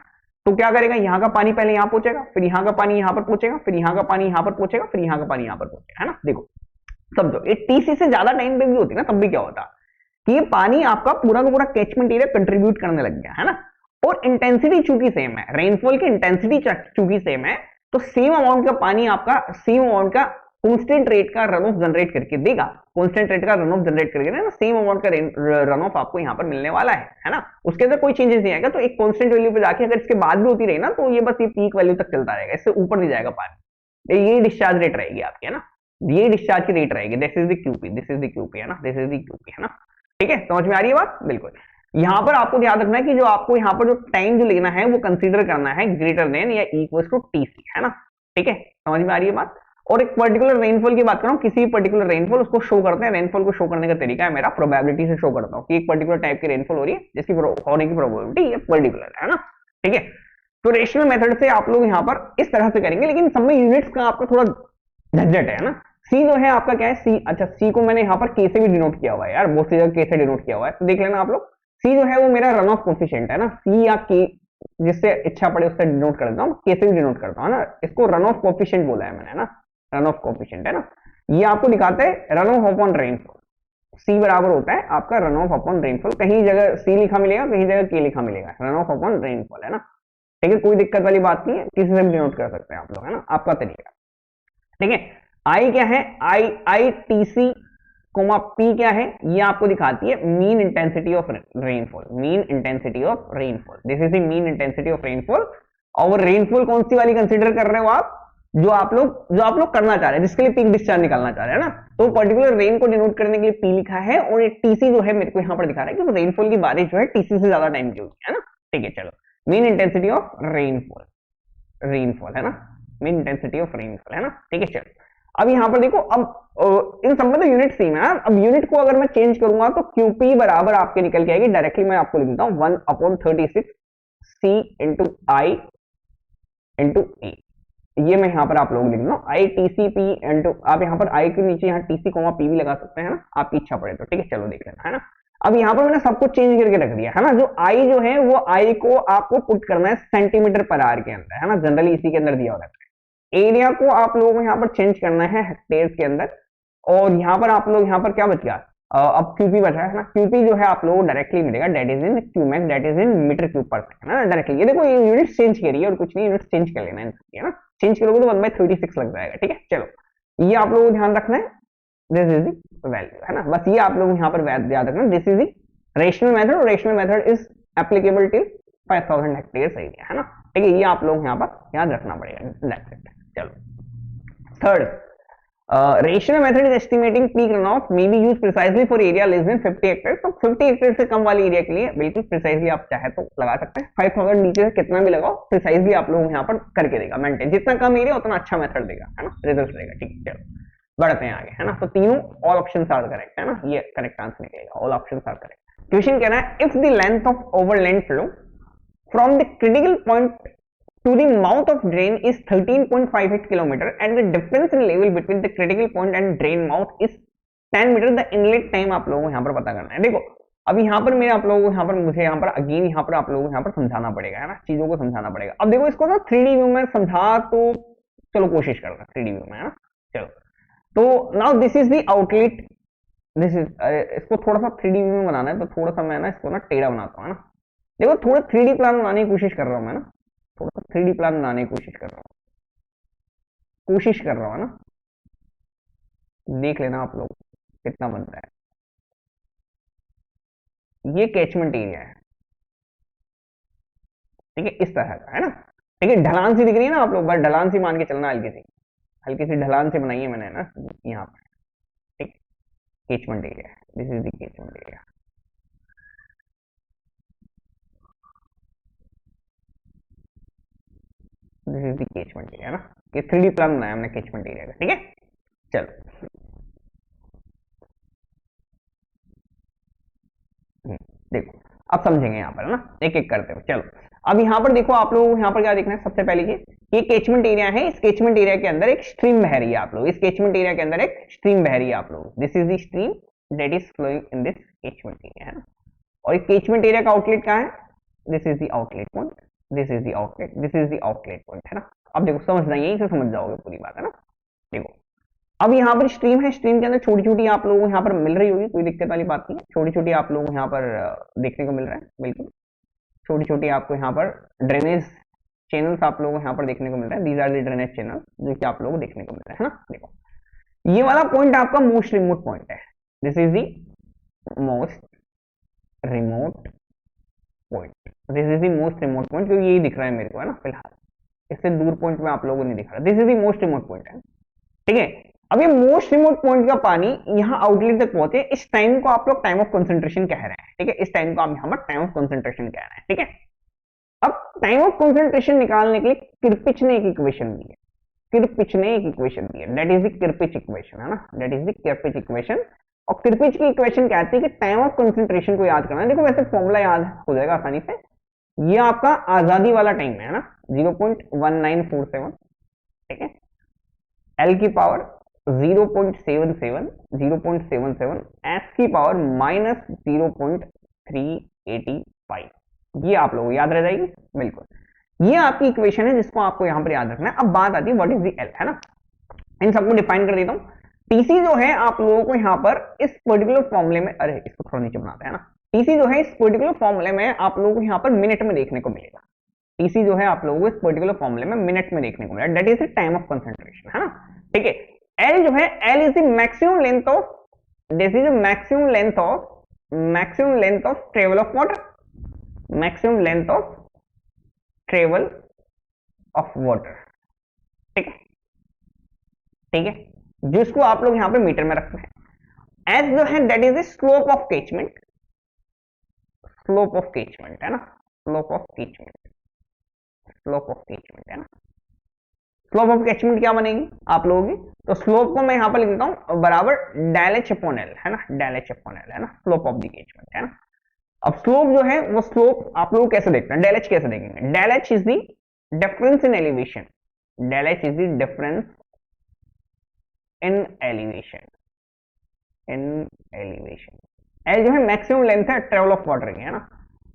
तो क्या करेगा, यहाँ का पानी पहले यहाँ पहुंचेगा, फिर यहाँ का पानी यहाँ पर पहुंचेगा, फिर यहाँ का पानी यहाँ पर पहुंचेगा, फिर यहाँ का पानी यहाँ पर पहुंचेगा, है ना। देखो समझो, ये टीसी से ज्यादा टाइम पे भी होती है ना, तब भी क्या होता कि ये पानी आपका पूरा का पूरा कैचमेंट एरिया कंट्रीब्यूट करने लग गया, है ना, और इंटेंसिटी चूंकि सेम है, रेनफॉल की इंटेंसिटी चूंकि सेम है, तो सेम अमाउंट का पानी आपका सेम अमाउंट का कांस्टेंट रेट का रन ऑफ जनरेट करके देगा, कांस्टेंट रेट का रन ऑफ जनरेट करके ना, सेम अमाउंट का रन ऑफ आपको यहाँ पर मिलने वाला है ना, उसके अंदर कोई चेंजेस नहीं आएगा, तो एक कांस्टेंट वैल्यू पे जाके अगर इसके बाद भी होती रही ना, तो ये बस ये पीक वैल्यू तक चलता रहेगा, इससे ऊपर नहीं जाएगा पानी, ये डिस्चार्ज रेट रहेगी आपकी, है ना, ये डिस्चार्ज की रेट रहेगी, this is the QP, this is the QP, है ना, दिस इज द क्यूपी, है ना, ठीक है, समझ में आ रही है बात, बिल्कुल। यहां पर आपको ध्यान रखना है कि जो आपको यहाँ पर जो टाइम जो लेना है वो कंसीडर करना है ग्रेटर देन या इक्वल टू टीसी, है ना, ठीक है, समझ में आ रही है बात। और एक पर्टिकुलर रेनफॉल की बात कर रहा हूँ, किसी पर्टिकुलर रेनफॉल उसको शो करते हैं, रेनफॉल को शो करने का तरीका है मेरा प्रोबेबिलिटी से शो करता हूँ कि एक पर्टिकुलर टाइप की रेनफॉल हो रही है, जिसकी होने की प्रोबेबिलिटी ये पर्टिकुलर है ना, ठीक है। तो रेशनल मेथड से आप लोग यहाँ पर इस तरह से करेंगे, लेकिन सब में यूनिट्स का आपका थोड़ा झंझट है ना। सी जो है आपका क्या है, सी, अच्छा सी को मैंने यहाँ पर के से भी डिनोट किया हुआ है यार, बहुत सी जगह के से डिनोट किया हुआ है, तो देख लेना आप लोग, सी जो है वो मेरा रन ऑफ कोफिशिएंट है ना, सी या के जिससे इच्छा पड़े उससे डिनोट कर देता हूँ, के से भी डिनोट करता हूँ ना, इसको रन ऑफ कोफिशिएंट बोला है मैंने ना, रन ऑफ कोफिशिएंट है ना, ये आपको दिखाता है रन ऑफ अपॉन रेनफॉल, सी बराबर होता है आपका रन ऑफ अपॉन रेनफॉल, कहीं जगह सी लिखा मिलेगा, कहीं जगह के लिखा मिलेगा, रन ऑफ अपॉन रेनफॉल, है ना, ठीक है, कोई दिक्कत वाली बात नहीं है, किसी से भी डिनोट कर सकते हैं आप लोग, है ना, आपका तरीका, ठीक है। आई क्या है, I T C comma P क्या है, ये आपको दिखाती है mean intensity of rainfall, mean intensity of rainfall, this is the mean intensity of rainfall. और रेनफॉल कौन सी वाली कंसीडर कर रहे हो आप, जो आप लोग करना चाह रहे हैं, जिसके लिए पीक डिस्चार्ज निकालना चाह रहे हैं ना, तो पर्टिकुलर रेन को डिनोट करने के लिए पी लिखा है, और ये टीसी जो है मेरे को यहाँ पर दिखा रहा है कि रेनफॉल की बारिश जो है टीसी से ज्यादा टाइम की होगी, है ना, ठीक है। चलो mean intensity of rainfall, rainfall है ना, मीन इंटेंसिटी ऑफ रेनफॉल है ना, ठीक है। चलो अब यहाँ पर देखो, अब इन सब में तो यूनिट सेम है, अब यूनिट को अगर मैं चेंज करूंगा तो क्यूपी बराबर आपके निकल के आएगी, डायरेक्टली मैं आपको लिख देता हूँ 1/36 सी इंटू आई इंटू ए, ये मैं यहाँ पर आप लोग लिख दो I T C P into, आप यहाँ पर आई के नीचे यहाँ टीसी कोमा पी भी लगा सकते हैं ना, आपकी इच्छा पड़े तो, ठीक है। चलो देख लेना, है ना। अब यहाँ पर मैंने सब कुछ चेंज करके रख दिया है ना, जो आई जो है वो आई को आपको पुट करना है सेंटीमीटर पर आवर के अंदर, है ना, जनरली इसी के अंदर दिया होता है। एरिया को आप लोगों को यहाँ पर चेंज करना है हेक्टेयर के अंदर, और यहाँ पर आप लोग यहाँ पर क्या बच गया, अब क्यूपी बचा है ना, क्यूपी जो है आप लोगों को डायरेक्टली मिलेगा, that is in cumec, that is in metre cube per second, है ना, डायरेक्टली। ये देखो ये यूनिट चेंज करी है और कुछ नहीं, यूनिट चेंज कर लेना है ना, चेंज करोगे तो 1/36 लग जाएगा, ठीक है। चलो ये आप लोगों को ध्यान रखना है, दिस इज द वैल्यू, है ना, बस ये आप लोग यहाँ पर याद रखना, this is the rational method, और rational method is applicable till 5000 hectare area, है ना, ठीक है, ये आप लोग यहाँ पर याद रखना पड़ेगा, दैट्स इट। चलो third, rational method is estimating peak runoff may be use precisely for area less than 50 hectare, तो 50 हेक्टेयर से कम वाले एरिया के लिए बिल्कुल प्रिसाइजली आप चाहे तो लगा सकते हैं, 5000 नीचे से कितना भी लगाओ प्रिसाइजली आप लोग यहाँ पर करके देगा मेंटेन, जितना कम एरिया उतना अच्छा मेथड देगा, है ना, रिजल्ट देगा, ठीक है। चलो बढ़ते हैं आगे, है ना, तो तीनों ऑल ऑप्शंस आर करेक्ट, है ना, ये करेक्ट आंसर निकलेगा, all options are correct. Question कह रहा है if the length of overland flow from the critical point to the mouth of drain is 13.58 kilometer and the difference in level between the critical point and drain mouth is 10 meter, the inlet time आप लोगों को यहाँ पर पता करना है। देखो अब यहाँ पर मेरे आप लोगों को यहाँ पर मुझे यहाँ पर अगेन यहाँ पर आप लोगों को यहाँ पर समझाना पड़ेगा, है ना, चीजों को समझाना पड़ेगा। अब देखो इसको ना 3D व्यू में समझा, तो चलो कोशिश करना 3D व्यू में, है ना। चलो तो now this is the outlet, this is, इसको थोड़ा सा 3D व्यू में बनाना है, तो थोड़ा सा मैं ना इसको ना टेढ़ा बनाता हूँ, है ना। देखो थोड़ा 3D प्लान बनाने की कोशिश कर रहा हूँ मैं ना, थोड़ा सा 3D प्लान बनाने की कोशिश कर रहा हूँ, है ना, देख लेना आप लोग कितना बनता है। ये कैचमेंट एरिया है, ठीक है, इस तरह का, है ना, ठीक है, ढलान सी दिख रही है ना आप लोग, बस ढलान सी मान के चलना, हल्की सी ढलान से बनाई है मैंने ना यहाँ पर, ठीक, catchment area, this is the catchment area. This is the catchment area, ना, ये 3D प्लान बनाया हमने कैचमेंट एरिया का, ठीक है। चलो देखो अब समझेंगे यहाँ पर, है ना, एक एक करते हुए। चलो अब यहाँ पर देखो आप लोग, यहाँ पर क्या देखना है, सबसे पहले ये कैचमेंट एरिया है, इस कैचमेंट एरिया के अंदर एक स्ट्रीम बह रही है आप लोग, इस कैचमेंट एरिया के अंदर एक स्ट्रीम बह रही है आप लोग, this is the stream that is flowing in this catchment area, है ना। और इस कैचमेंट एरिया का आउटलेट कहाँ है, this is the outlet point, this is the outlet, this is the outlet point, है ना। अब देखो समझना, यही से समझ जाओगे पूरी बात, है ना। देखो अब यहाँ पर स्ट्रीम है, स्ट्रीम के अंदर छोटी छोटी आप लोगों को यहाँ पर मिल रही होगी, कोई दिक्कत वाली बात नहीं है, छोटी छोटी आप लोगों को यहाँ पर देखने को मिल रहा है, बिल्कुल छोटी छोटी आपको यहाँ पर ड्रेनेज चैनल्स आप लोगों को यहाँ पर देखने को मिल रहा है, these are the drainage channel जो कि आप लोगों को देखने को मिल रहा है ना। देखो ये वाला पॉइंट आपका मोस्ट रिमोट पॉइंट है, this is the most remote point, this is the most remote point, क्योंकि यही दिख रहा है मेरे को, है ना, फिलहाल इससे दूर पॉइंट में आप लोगों को नहीं दिख रहा, this is the most remote point है, ठीक है। अब ये मोस्ट रिमोट पॉइंट का पानी यहाँ आउटलेट तक पहुंचे, इस टाइम को आप लोग टाइम ऑफ कंसंट्रेशन कह रहे हैं, ठीक है, इस टाइम को आप यहाँ पर टाइम ऑफ कंसंट्रेशन कह रहे हैं, ठीक है। अब टाइम ऑफ कंसंट्रेशन निकालने के लिए किरपिच ने एक इक्वेशन दी है, किरपिच ने एक इक्वेशन दी है, दैट इज द किरपिच इक्वेशन, है ना, दैट इज द किरपिच इक्वेशन। और किरपिच की इक्वेशन कहती है कि टाइम ऑफ कंसंट्रेशन को याद करना है, देखो वैसे फॉर्मूला याद हो जाएगा आसानी से, ये आपका आजादी वाला टाइम है ना, 0.1947, ठीक है, एल की पावर 0.77 एस की पावर -0.385, ये आप लोगों को याद रह जाएगी, बिल्कुल ये आपकी इक्वेशन है जिसको आपको यहां पर याद रखना है। अब बात आती है व्हाट इज द एल, है ना, इन सबको डिफाइन कर देता हूं। टीसी जो है आप लोगों को यहां पर इस पर्टिकुलर फॉर्मूले में, अरे इसको थोड़ा नीचे बनाते हैं ना, टीसी जो है इस पर्टिकुलर फॉर्मूले में आप लोगों को यहां पर मिनट में देखने को मिलेगा, टीसी जो है आप लोगों को इस पर्टिकुलर फॉर्मूले में मिनट में देखने को मिलेगा, that is the time of concentration, है ना, ठीक है। एल जो है, L is the maximum length of, this is maximum length of travel of water, maximum length of travel of water, ठीक है, ठीक है, जिसको आप लोग यहां पे मीटर में रखते हैं। एस जो है that is the slope of catchment, slope of catchment, है ना, slope of catchment, slope of catchment, है ना। स्लोप ऑफ कैचमेंट क्या बनेगी आप लोगों की, तो स्लोप को मैं यहां पर लिख देता हूं बराबर डेल एच अपॉन एल, है ना, डेल एच अपॉन एल, है ना, स्लोप ऑफ द कैचमेंट, है ना। अब स्लोप जो है वो स्लोप आप लोग कैसे देखते हैं, डेल एच कैसे देखेंगे, del H is the difference in elevation, del H is the difference in elevation, in elevation, L जो है मैक्सिमम लेंथ है ट्रेवल ऑफ वाटर की, है ना।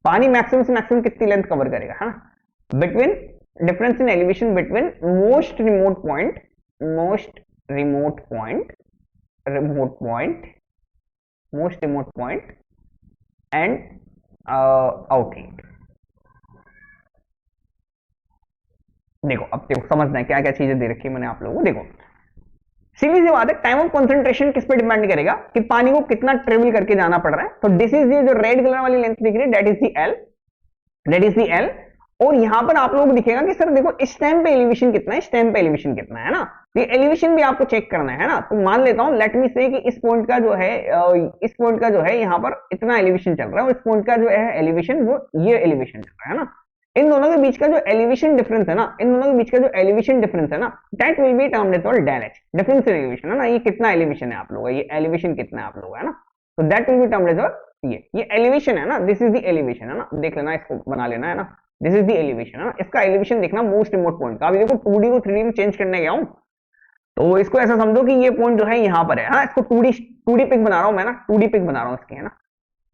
पानी मैक्सिमम से मैक्सिमम कितनी लेंथ कवर करेगा, है ना। Between difference in elevation between most remote point most remote point most remote point and outlet. देखो अब देखो समझना है क्या क्या चीजें दे रखी है मैंने आप लोगों को। देखो सीधी सी बात है, टाइम ऑफ कंसंट्रेशन किस पे डिपेंड करेगा कि पानी को कितना ट्रेवल करके जाना पड़ रहा है। तो दिस इज ये जो रेड कलर वाली लेंथ दिख रही है, that is the L, that is the L. और यहां पर आप लोगों को दिखेगा कि सर देखो इस टाइम पे एलिवेशन कितना है, इस टाइम पे एलिवेशन कितना है ना। ये एलिवेशन भी आपको चेक करना है ना। तो मान लेता हूं, लेट मी से कि इस पॉइंट का जो है इस पॉइंट का जो है यहाँ पर इतना एलिवेशन चल रहा है और इस पॉइंट का जो है एलिवेशन वो ये एलिवेशन चल रहा है ना। इन दोनों के बीच का जो एलिवेशन डिफरेंस है ना, इन दोनों के बीच का जो एलिवेशन डिफरेंस है ना, that will be termed as del H, difference in elevation, है ना। ये कितना एलिवेशन है आप लोगों का, ये एलिवेशन कितना है आप लोगों का, है ना। तो that will be termed as ये एलिवेशन है ना, दिस इज द एलिवेशन, है ना। देख लेना, इसको बना लेना, है ना। दिस इज द एलिवेशन, है ना। इसका एलिवेशन देखना मोस्ट रिमोट पॉइंट का। अभी देखो 2D को 3D में चेंज करने गया हूं, तो इसको ऐसा समझो कि ये पॉइंट जो है यहाँ पर है, हाँ। इसको 2D पिक बना रहा हूं मैं ना, 2D पिक बना रहा हूं इसकी, है ना।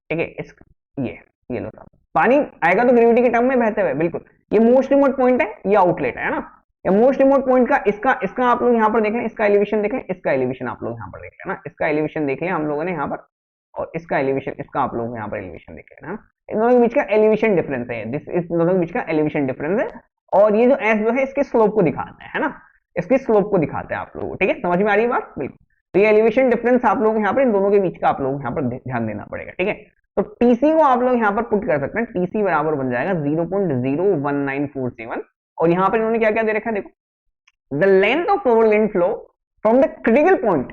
ठीक है, इस ये लो साहब, पानी आएगा तो ग्रेविटी के टर्म में बहते हुए, बिल्कुल। ये मोस्ट रिमोट पॉइंट है, ये आउटलेट है ना। ये मोस्ट रिमोट पॉइंट का इसका आप लोग यहाँ पर देख लें, इसका एलिवेशन देख लें, इसका एलिवेशन आप लोग यहाँ पर देख लें ना। इसका एलिवेशन देख लें हम लोगों ने यहाँ पर, और इसका एलिवेशन, इसका आप लोग यहाँ पर एलिवेशन देख लें ना। इन दोनों के बीच का एलिवेशन डिफरेंस है, दिस इस दोनों के बीच का एलिवेशन डिफरेंस है। और ये जो एस जो है इसके स्लोप को दिखाता है ना, इसके स्लोप को दिखाता है आप लोगों को। ठीक है, समझ में आ रही है बात, बिल्कुल। तो ये एलिवेशन डिफरेंस आप लोग यहाँ पर इन दोनों के बीच का आप लोग यहाँ पर ध्यान देना पड़ेगा। ठीक है, तो टीसी को आप लोग यहाँ पर पुट कर सकते हैं। टीसी बराबर बन जाएगा 0.01947। और यहाँ पर इन्होंने क्या क्या दे रखा है, देखो the length of overland flow from the critical point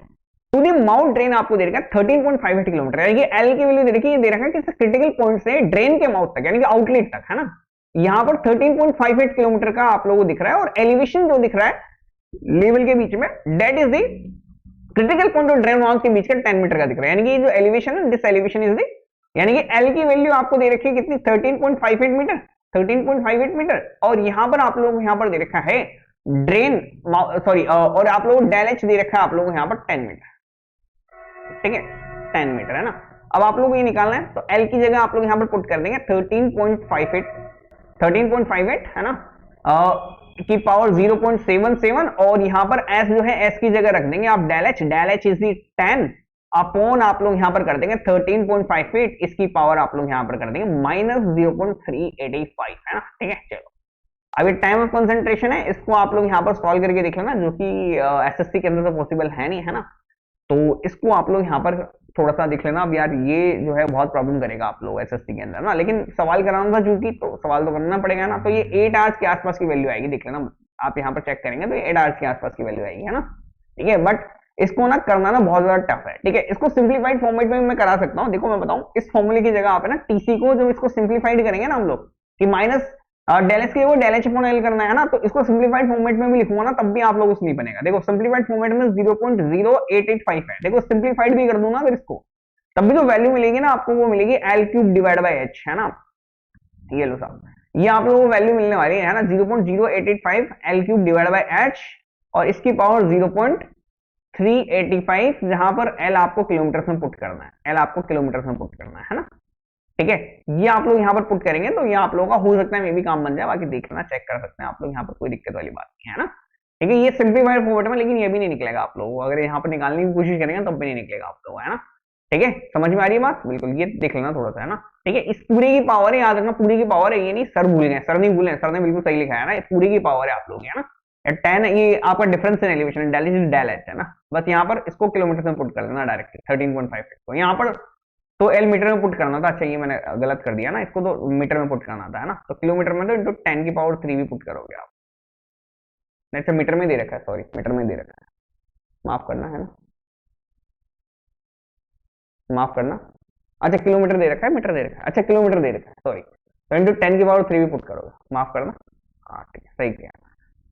two the mouth drain आपको दे रखा है 13.58 किलोमीटर। यानी एल की वैल्यू दे रखी है, ये दे रखा है कि क्रिटिकल पॉइंट से ड्रेन के माउथ तक यानी कि आउटलेट तक, है ना। यहाँ पर 13.58 किलोमीटर का आप लोगों को दिख रहा है। और एलिवेशन जो दिख रहा है लेवल के बीच में, that is the critical point और ड्रेन माउथ के बीच का 10 मीटर का दिख रहा है। यानी कि जो एलिवेशन है, दिस एलिवेशन इज द, यानी कि एल की वैल्यू आपको दे रखी है कितनी, 13.58 मीटर, 13.58 मीटर। और यहां पर आप लोग यहां पर दे रखा है ड्रेन सॉरी और आप लोग डेल एच दे रखा है आप लोग यहां पर 10 मीटर। ठीक है, 10 मीटर, है ना। अब आप लोग ये निकालना है, तो एल की जगह आप लोग यहां पर पुट कर देंगे 13.58, है ना, की पावर 0.77। और यहां पर एस जो है एस की जगह रख देंगे आप del H is the 10 upon आप लोग यहां पर कर देंगे 13.58, इसकी पावर आप लोग यहां पर कर देंगे -0.385, है ना। ठीक है, चलो अभी टाइम ऑफ कंसंट्रेशन है, इसको आप लोग यहां पर सॉल्व करके देख लेना, जो कि एसएससी के अंदर तो पॉसिबल है नहीं, है ना। तो इसको आप लोग यहां पर थोड़ा सा देख लेना। अब यार ये जो है बहुत प्रॉब्लम करेगा आप लोग एसएससी के अंदर ना, लेकिन सवाल कराना था चूंकि, तो सवाल तो करना पड़ेगा ना। तो ये 8 आवर्स के आसपास की वैल्यू आएगी, देख लेना आप यहाँ पर चेक करेंगे तो ये 8 आवर्स के आसपास की वैल्यू आएगी, है ना। ठीक है, बट इसको ना करना ना बहुत ज्यादा टफ है। ठीक है, इसको सिंप्लीफाइड फॉर्मेट में मैं करा सकता हूँ। देखो मैं बताऊं, इस फॉर्मूले की जगह आप है ना टीसी को जब इसको सिंप्लीफाइड करेंगे ना हम लोग, कि माइनस डेल एस के वो डेल एच अपॉन एल करना है ना, तो इसको सिंप्लीफाइड फॉर्मेट में भी लिखूंगा ना, तब भी आप लोग नहीं बनेगा। देखो सिंप्लीफाइड फॉर्मेट में 0.0885 है। देखो सिंप्लीफाइड भी कर दूंगा अगर इसको, तब भी जो वैल्यू मिलेगी ना आपको वो मिलेगी L cube divide by H, है ना। ये लो साहब, ये आप लोगों को वैल्यू मिलने वाली है ना 0.0885 L cube divide by H, और इसकी पावर 0.385, जहां पर एल आपको किलोमीटर में पुट करना है, एल आपको किलोमीटर में पुट करना है ना। ठीक है, ये आप लोग यहाँ पर पुट करेंगे तो ये आप लोगों का हो सकता है मे भी काम बन जाए, बाकी देख लेना, चेक कर सकते हैं आप लोग, यहाँ पर कोई दिक्कत वाली बात नहीं है ना। ठीक है, ये सिंप्लीफाइड फॉर्मेट में, लेकिन ये भी नहीं निकलेगा आप लोगों को, अगर यहाँ पर निकालने की कोशिश करेंगे तब भी नहीं निकलेगा आप लोग, है ना। ठीक है, समझ में आ रही है बात, बिल्कुल। ये देख लेना थोड़ा सा, है ना। ठीक है, इस पूरी की पावर है, याद रखना पूरी की पावर है, ये नहीं सर भूल गए, सर नहीं भूले, सर ने बिल्कुल सही लिखा है ना, ये पूरी की पावर है आप लोग, है ना। 10 ये आपका difference in elevation, del is del H, है ना। बस यहाँ पर इसको किलोमीटर में पुट कर लेना डायरेक्टली 13.58 को, यहाँ पर तो एल मीटर में पुट करना था। अच्छा ये मैंने गलत कर दिया ना, इसको तो मीटर में पुट करना था, है ना। तो किलोमीटर में तो इंटू 10 की पावर 3 भी पुट करोगे आप। अच्छा मीटर में दे रखा है, सॉरी मीटर में दे रखा है, माफ करना, है ना, माफ करना। अच्छा किलोमीटर दे रखा है, मीटर दे रखा है, अच्छा किलोमीटर दे रखा है, सॉरी। तो इंटू 10 की पावर 3 भी पुट करोगे, माफ करना। हाँ ठीक है, सही किया,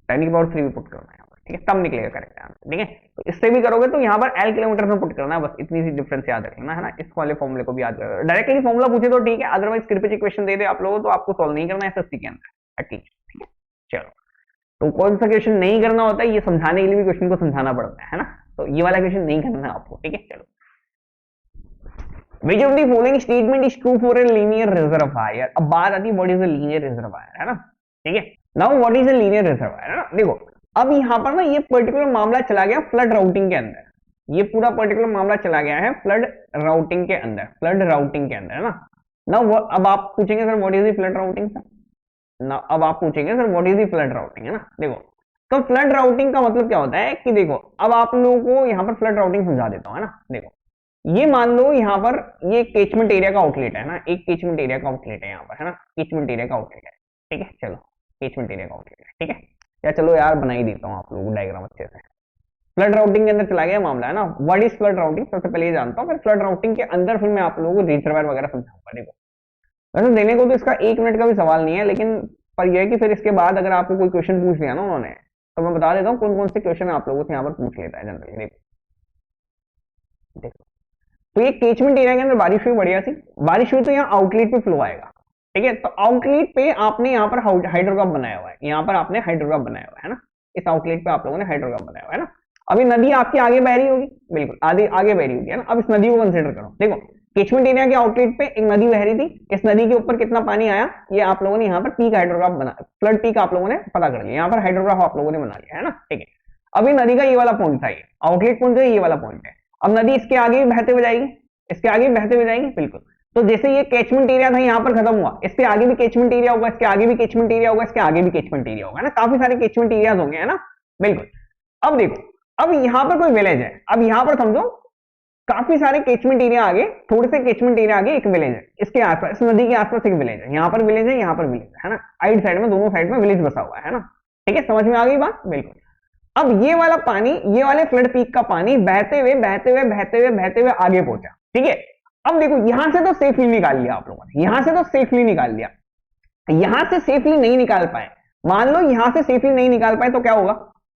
10 की पावर 3 भी पुट करना है यहाँ पर। ठीक है, तब निकलेगा करेक्ट आंसर। ठीक है, तो इससे भी करोगे तो यहाँ पर एल किलोमीटर में पुट करना है, बस इतनी सी डिफरेंस याद रखना, है ना। इस वाले फॉर्मुले को भी याद रखना, डायरेक्टली फॉर्मुला पूछे तो ठीक है, अदरवाइज कृपया क्वेश्चन दे दे आप लोगों तो आपको सॉल्व नहीं करना है एसएससी के अंदर। ठीक है, चलो। तो कौन सा क्वेश्चन नहीं करना होता है, ये समझाने के लिए भी क्वेश्चन को समझाना पड़ता है ना। तो ये वाला क्वेश्चन नहीं करना है आपको। ठीक है, चलो which of the following statement is true for a linear reservoir. अब बात आती है what is a linear reservoir, है ना, ठीक है। Now what is a linear reservoir, है ना, देखो अब यहां पर ना ये पर्टिकुलर मामला चला गया फ्लड राउटिंग के अंदर, ये पूरा पर्टिकुलर मामला चला गया है फ्लड राउटिंग के अंदर, फ्लड राउटिंग के अंदर, है ना। नाउ अब आप पूछेंगे sir what is the flood routing sir, ना अब आप पूछेंगे sir what is the flood routing, है ना। देखो तो फ्लड राउटिंग का मतलब क्या होता है कि देखो अब आप लोगों को यहाँ पर फ्लड राउटिंग समझा देता हूँ, है ना। देखो ये मान लो यहाँ पर ये केचमेंट एरिया का आउटलेट है ना, एक केचमेंट एरिया का आउटलेट है यहाँ पर, है ना, केचमेंट एरिया का आउटलेट है, ठीक है। चलो केचमेंट एरिया का आउटलेट है, ठीक है, या चलो यार बना ही देता हूँ आप लोगों को डायग्राम अच्छे से। फ्लड राउटिंग के अंदर चला गया मामला, है ना। व्हाट इज फ्लड राउटिंग, सबसे पहले ये जानता हूँ, फिर फ्लड राउटिंग के अंदर फिर मैं आप लोगों को रिजर्वायर वगैरह समझाऊंगा। देखो वैसे देने को तो इसका 1 मिनट का भी सवाल नहीं है, लेकिन पर यह है कि फिर इसके बाद अगर आपको कोई क्वेश्चन पूछ लिया ना उन्होंने, तो मैं बता देता हूँ कौन कौन से क्वेश्चन आप लोगों से यहाँ पर पूछ लेता है जनरली। देखो देखो तो ये केचमेंट एरिया के अंदर बारिश हुई, बढ़िया सी बारिश हुई, तो यहाँ आउटलेट पे फ्लो आएगा, ठीक है। तो आउटलेट पे आपने यहाँ पर हाइड्रोग्राफ बनाया हुआ है, यहाँ पर आपने हाइड्रोग्राफ बनाया हुआ है ना, इस आउटलेट पे आप लोगों ने हाइड्रोग्राफ बनाया हुआ है ना। अभी नदी आपकी आगे बह रही होगी, बिल्कुल आगे आगे बह रही होगी, है ना। अब इस नदी को कंसिडर करो, देखो केचमेंट एरिया के आउटलेट पे एक नदी बह रही थी, इस नदी के ऊपर कितना पानी आया, ये आप लोगों ने यहाँ पर पीक हाइड्रोग्राफ बना, फ्लड पीक आप लोगों ने पता कर लिया, यहाँ पर हाइड्रोग्राफ आप लोगों ने बना लिया, है ना, ठीक है। अभी नदी का ये वाला पॉइंट था, ये आउटलेट पॉइंट जो है ये वाला पॉइंट है। अब नदी इसके आगे भी बहते हुए जाएगी, इसके आगे भी बहते हुए जाएगी, बिल्कुल। तो जैसे ये कैचमेंट एरिया था यहाँ पर खत्म हुआ, इसके आगे भी कैचमेंट एरिया होगा, इसके आगे भी कैचमेंट एरिया होगा, इसके आगे भी कैचमेंट एरिया होगा, ना, काफी सारे कैचमेंट एरियाज होंगे, है ना, बिल्कुल। अब देखो अब यहाँ पर कोई विलेज है, अब यहाँ पर समझो काफी सारे कैचमेंट एरिया आगे, थोड़े से कैचमेंट एरिया आगे एक विलेज है, इसके आसपास इस नदी के आसपास एक विलेज है, यहाँ पर विलेज है, यहाँ पर विलेज है ना, साइड साइड में दोनों साइड में विलेज बसा हुआ है ना, ठीक है, समझ में आ गई बात, बिल्कुल। अब ये वाला पानी, ये वाले फ्लड पीक का पानी बहते हुए बहते हुए बहते हुए बहते हुए आगे पहुंचा, ठीक है। अब देखो यहां से तो सेफली निकाल लिया आप लोगों ने, यहां से तो सेफली निकाल लिया, यहां से सेफली नहीं निकाल पाए, मान लो यहां से सेफली नहीं निकाल पाए तो क्या होगा,